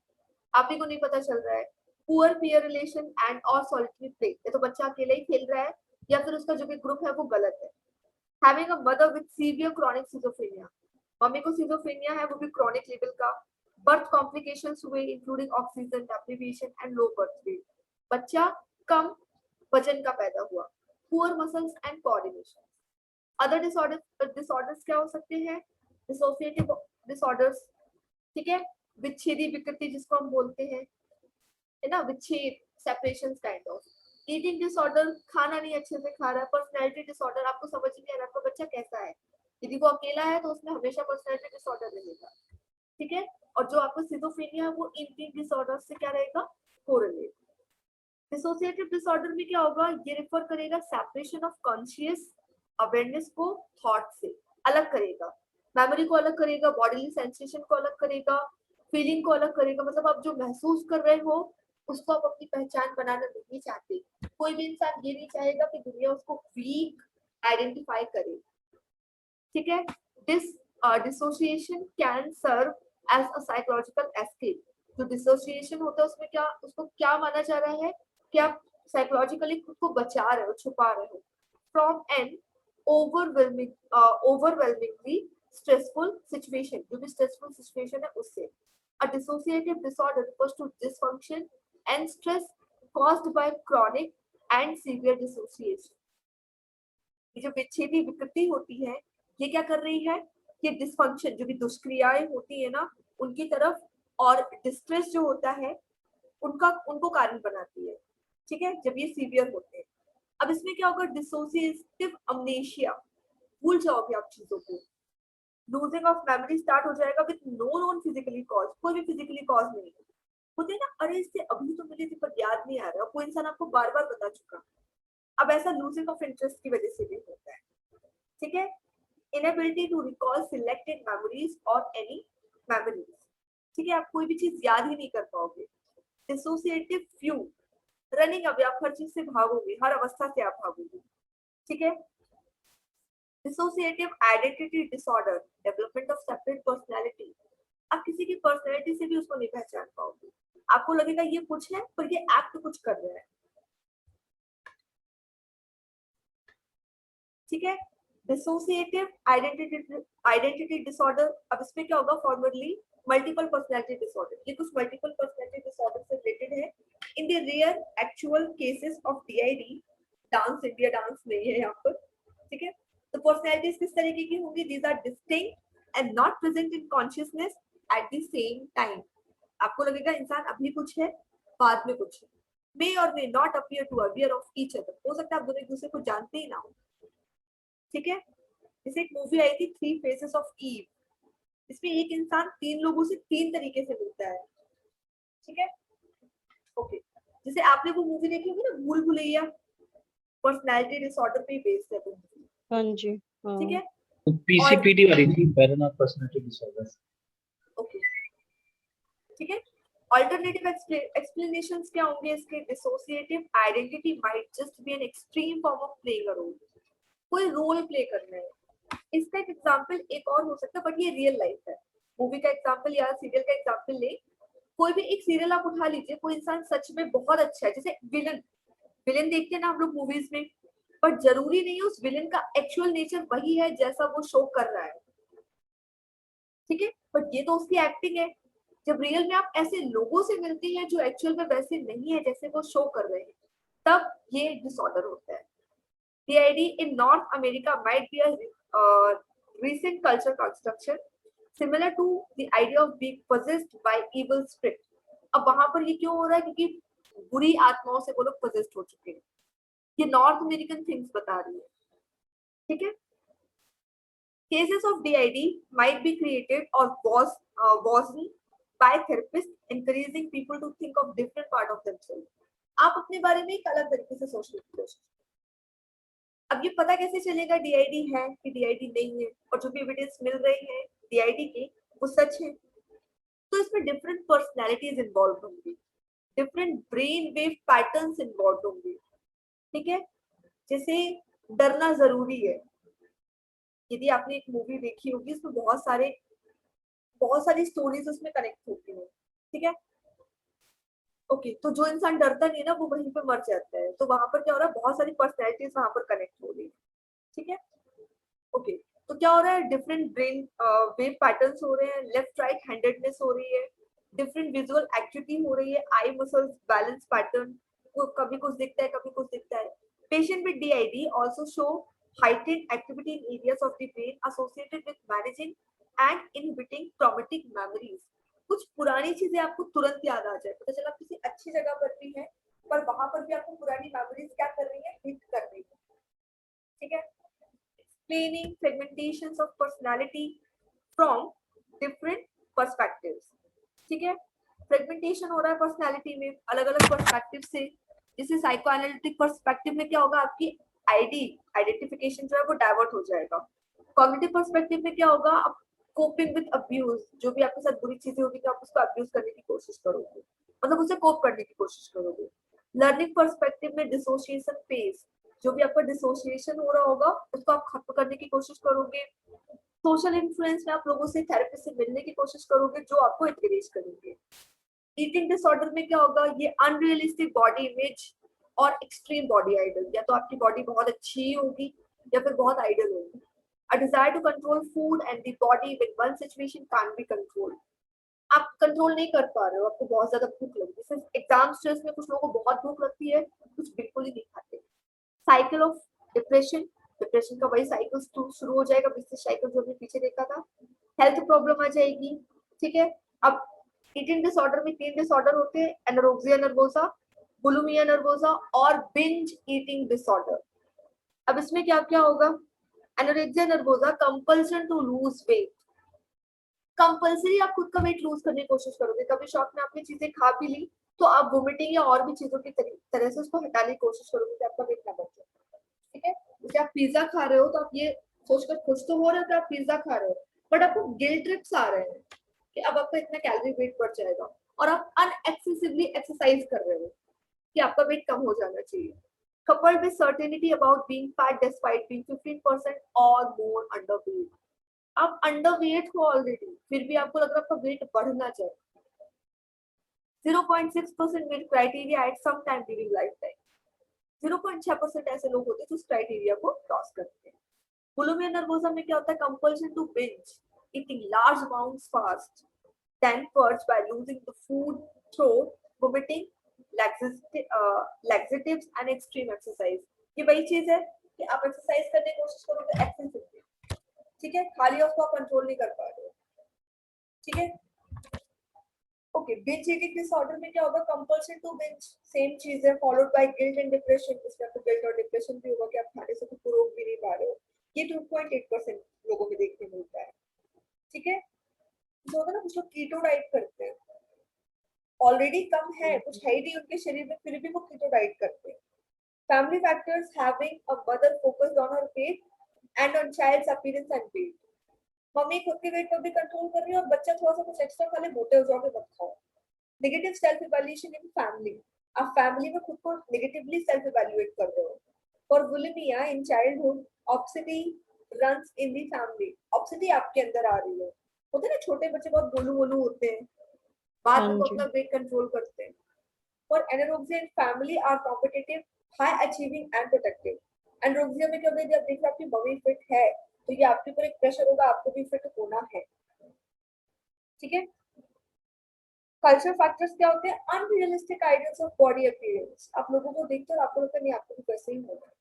आप ही को नहीं पता चल रहा है। पुअर पीयर रिलेशन एंड और सॉलिटरी प्ले, या तो बच्चा अकेले ही खेल रहा है या फिर उसका जो भी ग्रुप है वो गलत है। Having a mother with severe chronic schizophrenia, mummy को सिजोफ्रेनिया है वो भी क्रॉनिक लेवल का। बर्थ कॉम्प्लिकेशंस हुए including oxygen deprivation and low birth weight, बच्चा कम वजन का पैदा हुआ। Poor muscles and coordination. Other disorders क्या हो सकते हैं, डिसोसिएटिव डिसऑर्डर्स, ठीक है, विच्छेदी विकृति जिसको हम बोलते हैं, है ना, विच्छेद, separation kind of. Eating disorder, खाना नहीं अच्छे से खा रहा है। पर्सनैलिटी डिसऑर्डर, आपको समझ नहीं आ रहा आपका बच्चा कैसा है, यदि वो अकेला है तो उसमें हमेशा पर्सनैलिटी डिसऑर्डर रहेगा, ठीक है। और जो आपको सिजोफ्रेनिया है वो ईटिंग डिसऑर्डर से क्या रहेगा, कोरिलेट। डिसोसिएटिव डिसऑर्डर में क्या होगा, ये रेफर करेगा सेपरेशन ऑफ कॉन्शियस अवेयरनेस को थॉट से, अलग करेगा, मेमोरी को अलग करेगा, बॉडीली सेंसेशन को अलग करेगा, फीलिंग को अलग करेगा। मतलब आप जो महसूस कर रहे हो उसको आप अपनी पहचान बनाना नहीं चाहते। कोई भी इंसान ये नहीं चाहेगा कि दुनिया उसको वीक आइडेंटिफाई करे, ठीक है। Dissociation can serve as a psychological escape. जो डिसोसिएशन होता है उसमें क्या, उसको क्या माना जा रहा है कि आप साइकोलॉजिकली खुद को बचा रहे हो, छुपा रहे हो from an overwhelmingly stressful situation, जो भी स्ट्रेसफुल सिचुएशन है उससे। A dissociative disorder refers to dysfunction and stress caused by chronic and severe dissociation. ये जो विच्छेदी विकृति होती है ये क्या कर रही है, ये डिसफंक्शन, जो भी दुष्क्रियाएं होती है ना उनकी तरफ, और डिस्ट्रेस जो होता है उनको कारण बनाती है, ठीक है, जब ये सीवियर होते हैं। अब इसमें क्या होगा, डिसोसिएटिव अमनेशिया, भूल जाओगे आप चीजों को। लूजिंग ऑफ मेमोरी स्टार्ट हो जाएगा with no known physically cause, कोई भी फिजिकली कॉज नहीं होते ना, अरे इससे अभी तो मिले थे पर याद नहीं आ रहा, कोई इंसान आपको बार बार बता चुका। अब ऐसा लूजिंग ऑफ इंटरेस्ट की वजह से भी होता है, ठीक है। Inability to recall selected memories और एनी मेमोरीज, ठीक है, आप कोई भी चीज याद ही नहीं कर पाओगे। डिसोसिएटिव फ्यू, रनिंग अवे, आप हर चीज से भागोगे, हर अवस्था से आप भागोगे, ठीक है। Dissociative identity disorder, development of separate personality, आप किसी की पर्सनैलिटी से भी उसको नहीं पहचान पाओगे, आपको लगेगा ये कुछ है पर ये एक्ट कुछ कर रहा है, ठीक है। Dissociative identity disorder, अब इसमें क्या होगा, फॉर्मली मल्टीपल पर्सनैलिटी डिसऑर्डर, ये कुछ मल्टीपल पर्सनैलिटी डिसऑर्डर से रिलेटेड है। In the rare actual cases of DID, dance India dance नहीं है यहाँ पर, ठीक है। तो पर्सनैलिटीज किस तरीके की होंगी, these are distinct and not present in consciousness at the same time. आपको लगेगा इंसान अभी कुछ है बाद में कुछ है। मे और may not appear to aware of each other, हो सकता है आप दोनों एक दूसरे को जानते ही ना हो, ठीक है। जैसे एक मूवी आई थी 3 फेसेस ऑफ ईव, इसमें एक इंसान 3 लोगों से 3 तरीके से मिलता है, ठीक है, ओके। जैसे आपने वो मूवी देखी होगी ना भूल भुलैया, पर्सनैलिटी डिसऑर्डर पे बेस्ड है वो मूवी, हाँ जी, ठीक है। पीसीपीडी वाली थी, पैरानॉर्मल पर्सनालिटी डिसऑर्डर, ओके, ठीक है। अल्टरनेटिव एक्सप्लेनेशंस क्या होंगे इसके, dissociative identity might just be an extreme form of playing a role, कोई रोल प्ले करना है। इसका एक एग्जांपल एक और हो सकता है बट ये रियल लाइफ है, मूवी का एग्जांपल या सीरियल का एग्जांपल ले, कोई भी एक सीरियल आप उठा लीजिए, कोई इंसान सच में बहुत अच्छा है, जैसे विलन देखते हैं ना हम लोग मूवीज में, बट जरूरी नहीं है उस विलन का एक्चुअल नेचर वही है जैसा वो शो कर रहा है, ठीक है, बट ये तो उसकी एक्टिंग है। जब रियल में आप ऐसे लोगों से मिलते हैं जो एक्चुअल में वैसे नहीं है जैसे वो शो कर रहे हैं, तब ये डिसऑर्डर होता है। DID in North America might be a recent cultural construction similar to the idea of being possessed by evil spirit. अब वहां पर ये क्यों हो रहा है, क्योंकि बुरी आत्माओं से वो लोग possessed हो चुके हैं, ये नॉर्थ अमेरिकन थिंग्स बता रही है, ठीक है। Cases of DID might be created or worsened by therapists encouraging people to think of different part of themselves. आप अपने बारे में एक अलग तरीके से सोचने की कोशिश। अब ये पता कैसे चलेगा डीआईडी है कि डीआईडी नहीं है, और जो भी एविडेंस मिल रही है डीआईडी की वो सच है। तो इसमें डिफरेंट पर्सनैलिटीज इन्वॉल्व होंगी, different brain wave patterns involve होंगे, ठीक है। जैसे डरना जरूरी है, यदि आपने एक मूवी देखी होगी उसमें बहुत सारी स्टोरीज उसमें कनेक्ट होती है, ठीक है। ओके, तो जो इंसान डरता नहीं है ना वो वहीं पे मर जाता है, तो वहां पर क्या हो रहा है, बहुत सारी पर्सनैलिटीज वहां पर कनेक्ट हो रही है, ठीक है। ओके, तो क्या हो रहा है, डिफरेंट ब्रेन वेव पैटर्न्स हो रहे हैं, लेफ्ट राइट हैंडेडनेस हो रही है, डिफरेंट विजुअल एक्टिविटी हो रही है, आई मसल्स बैलेंस पैटर्न, कभी कुछ दिखता है कभी कुछ दिखता है। Patient with DID also show heightened activity in areas of the brain associated with managing and inhibiting traumatic memories। कुछ पुरानी चीजें आपको तुरंत याद आ जाए, पता चला आप किसी अच्छी जगह पर भी हैं पर वहां पर भी आपको पुरानी मेमोरीज क्या कर रही है, हिट कर रही है, ठीक है। Explaining fragmentations of personality from different perspectives, ठीक है। फ्रेगमेंटेशन हो रहा है पर्सनालिटी में अलग अलग पर्सपेक्टिव से। जैसे साइको एनालिटिक पर्सपेक्टिव में क्या होगा, आपकी आइडेंटिफिकेशन जो है वो डाइवर्ट हो जाएगा। कॉग्निटिव पर्सपेक्टिव में क्या होगा, आप कोपिंग विद अब्यूज, जो भी आपके साथ बुरी चीजें होगी तो आप उसको अब्यूज करने की कोशिश करोगे, मतलब उसे कोप करने की कोशिश करोगे। लर्निंग पर्सपेक्टिव में डिसोसिएशन फेज, जो भी आपका डिसोसिएशन हो रहा होगा उसको आप खत्म करने की कोशिश करोगे। सोशल इन्फ्लुएंस में आप लोगों से, थेरेपिस्ट से मिलने की कोशिश करोगे जो आपको एनकरेज करेंगे। ईटिंग डिसऑर्डर में क्या होगा, ये अनरियलिस्टिक बॉडी इमेज और एक्सट्रीम बॉडी आइडल, या तो आपकी बॉडी बहुत अच्छी होगी या फिर बहुत आइडल होगी। A desire to control food and the body when one situation can't be controlled, आप कंट्रोल नहीं कर पा रहे हो, आपको बहुत ज्यादा भूख लग रही है। सिर्फ एग्जाम स्ट्रेस में कुछ लोगों को बहुत भूख लगती है, कुछ बिल्कुल ही नहीं खाते। साइकिल ऑफ डिप्रेशन, डिप्रेशन का वही साइकिल शुरू हो जाएगा, पिछले साइकिल जो हमने पीछे देखा था। हेल्थ प्रॉब्लम आ जाएगी, ठीक है। अब ईटिंग डिसऑर्डर में 3 डिसऑर्डर होते हैं, एनोरेक्सिया नर्वोसा, बुलिमिया नर्वोसा और बिंज ईटिंग डिसऑर्डर। अब इसमें क्या क्या होगा, anorexia nervosa compulsion to lose weight, compulsory आप खुद का वेट लूज करने की कोशिश करोगे। कभी शौक में आपने चीजें खा भी ली तो आप वोमिटिंग या और भी चीजों की तरह से उसको हटाने की कोशिश करोगे कि आपका वेट ना बढ़े, ठीक है। जैसे आप पिज्जा खा रहे हो तो आप ये सोचकर खुश तो हो रहे हो कि आप पिज्जा खा रहे हो, बट आपको गिल्ट ट्रिप्स आ रहे हैं कि अब आपका इतना कैलोरी वेट बढ़ जाएगा, और आप अनएक्सेसिवली एक्सरसाइज कर रहे हो कि आपका वेट कम हो जाना चाहिए। coupled with certainty about being fat despite being 15% or more underweight, आप अंडरवेट हो ऑलरेडी फिर भी आपको लग रहा है आपका वेट बढ़ना चाहिए। 0.6% weight criteria at some time during life time, 0.6% ऐसे लोग होते हैं जो इस क्राइटेरिया को क्रॉस करते हैं। बुलिमिया नर्वोसा में क्या होता है, compulsion to binge eating large amounts fast, then purge by losing the food through vomiting, laxatives and extreme exercise। ये वही चीज है कि आप एक्सरसाइज करने की कोशिश करोगे एक्सेसिवली, ठीक है, खाली उसको कंट्रोल नहीं कर पा रहे हो, ठीक है। ओके, बिंज ईटिंग डिसऑर्डर में क्या होगा, कंपल्शन टू बिंज, सेम चीज है, followed by guilt and depression, इसमें आपको गिल्ट और डिप्रेशन भी होगा कि आप खाने से कुछ रोक भी नहीं पा रहे हो। ये 2.8% लोगों में देखने मिलता है, ठीक है। जो होता है ना, कुछ लोग कीटो डाइट करते हैं, ऑलरेडी कम है, कुछ है ही नहीं उनके शरीर में, फिर भी वो कीटो डाइट करते हैं। Family factors, having a mother focused on her weight and on child's appearance and weight, mummy खुद के वेट पर भी कंट्रोल कर रही है और बच्चा थोड़ा सा कुछ एक्स्ट्रा खा ले, मोटे हो जाओगे मत खाओ। Negative self evaluation in family, आप फैमिली में खुद को नेगेटिवली सेल्फ इवैल्यूएट कर रहे हो। For bulimia in childhood, obesity runs in the family, obesity आपके अंदर आ रही है, होते हैं ना छोटे बच्चे बहुत गोलू गोलू होते हैं, बाद में वो अपना वेट कंट्रोल करते हैं। For anorexia in family are competitive, high achieving and protective. Anorexia में क्या होता है, जब देख रहे आपकी मम्मी फिट है तो ये आपके ऊपर एक प्रेशर होगा, आपको भी फिट होना है, ठीक है। कल्चर फैक्टर्स क्या होते हैं, unrealistic ideals of body appearance, आप लोगों को देखते हो आपको लगता है नहीं आपको भी वैसे ही होगा।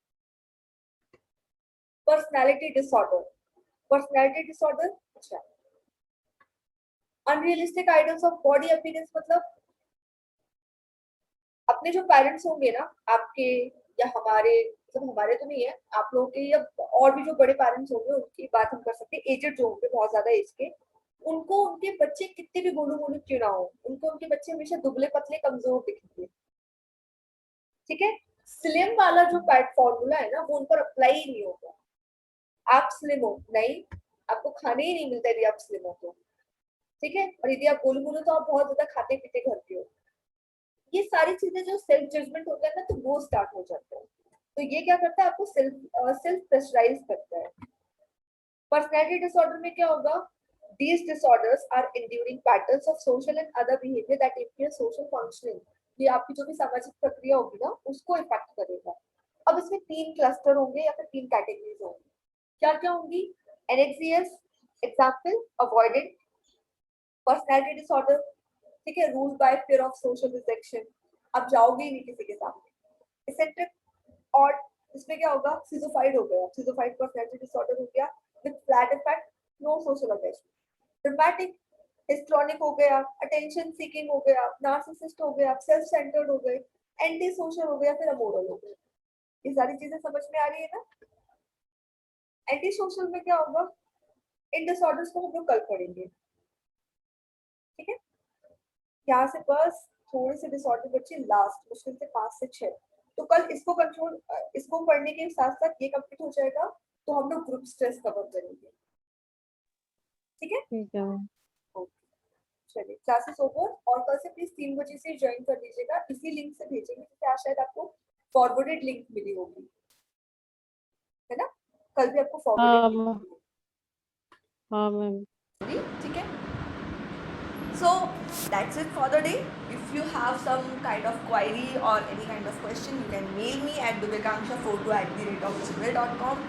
पर्सनालिटी डिसऑर्डर, पर्सनालिटी डिसऑर्डर, अच्छा, unrealistic ideals of body appearance मतलब अपने जो पेरेंट्स होंगे ना आपके या हमारे, मतलब हमारे तो नहीं है, आप लोगों के या और भी जो बड़े पेरेंट्स होंगे उनकी बात हम कर सकते हैं, एजेड जो होंगे बहुत ज्यादा एज के, उनको उनके बच्चे कितने भी गोलू गोलू क्यों ना हो, उनको उनके बच्चे हमेशा दुबले पतले कमजोर दिखेंगे, ठीक है। स्लिम वाला जो पैट फॉर्मूला है ना वो उन पर अप्लाई ही नहीं होगा। आप स्लिम हो नहीं, आपको खाने ही नहीं मिलता यदि आप स्लिम हो तो, ठीक है। और यदि आप गोलू बोलो तो आप बहुत ज्यादा खाते पीते घर के हो। ये सारी चीजें जो सेल्फ जजमेंट होता है ना तो वो स्टार्ट हो जाता है। तो ये क्या करता है, आपको सेल्फ प्रेशराइज करता है। पर्सनैलिटी डिसऑर्डर में क्या होगा, these disorders are enduring patterns of social and other behavior that impair social functioning। ये आपकी जो भी सामाजिक प्रक्रिया होगी ना उसको इफेक्ट करेगा। अब इसमें 3 क्लस्टर होंगे या फिर 3 कैटेगरीज होंगी। क्या क्या होंगी, एनएक्सियस एग्जांपल अवॉइडेंट पर्सनैलिटी डिसऑर्डर, ठीक है, ruled by fear of social rejection, आप जाओगे ही नहीं किसी के सामने। इसेंट्रिक और इसमें क्या होगा, सिजोफाइड हो गया, सिजोफाइड पर्सनैलिटी डिसऑर्डर हो गया with flat affect, no social attachment. Dramatic histrionic हो गया, अटेंशन सीकिंग हो गया, नार्सिसिस्ट हो गया, सेल्फ सेंटर्ड हो गए, एंटी सोशल हो गया, फिर अमोरल हो गया। ये सारी चीजें समझ में आ रही है ना। एंटी सोशल में क्या होगा, इन डिसऑर्डर्स को हम लोग कल पढ़ेंगे, ठीक है। यहाँ से बस थोड़े से डिसऑर्डर बच्चे लास्ट मुश्किल से 5 से 6, तो कल इसको कंट्रोल, इसको पढ़ने के साथ साथ ये कंप्लीट हो जाएगा तो हम लोग ग्रुप स्ट्रेस कवर करेंगे, ठीक है। ठीक है मैम। चलिए क्लासेस ओवर, और कल से प्लीज 3 बजे से ज्वाइन कर लीजिएगा, इसी लिंक से भेजेंगे जैसे आज शायद आपको फॉरवर्डेड लिंक मिली होगी, है ना। कल भी आपको फॉरवर्डेड लिंक मिली हाँ मैम। होगी, ठीक है। So that's it for the day. If you have some kind of query or any kind of question, you can mail me at dubekansha42@gmail.com.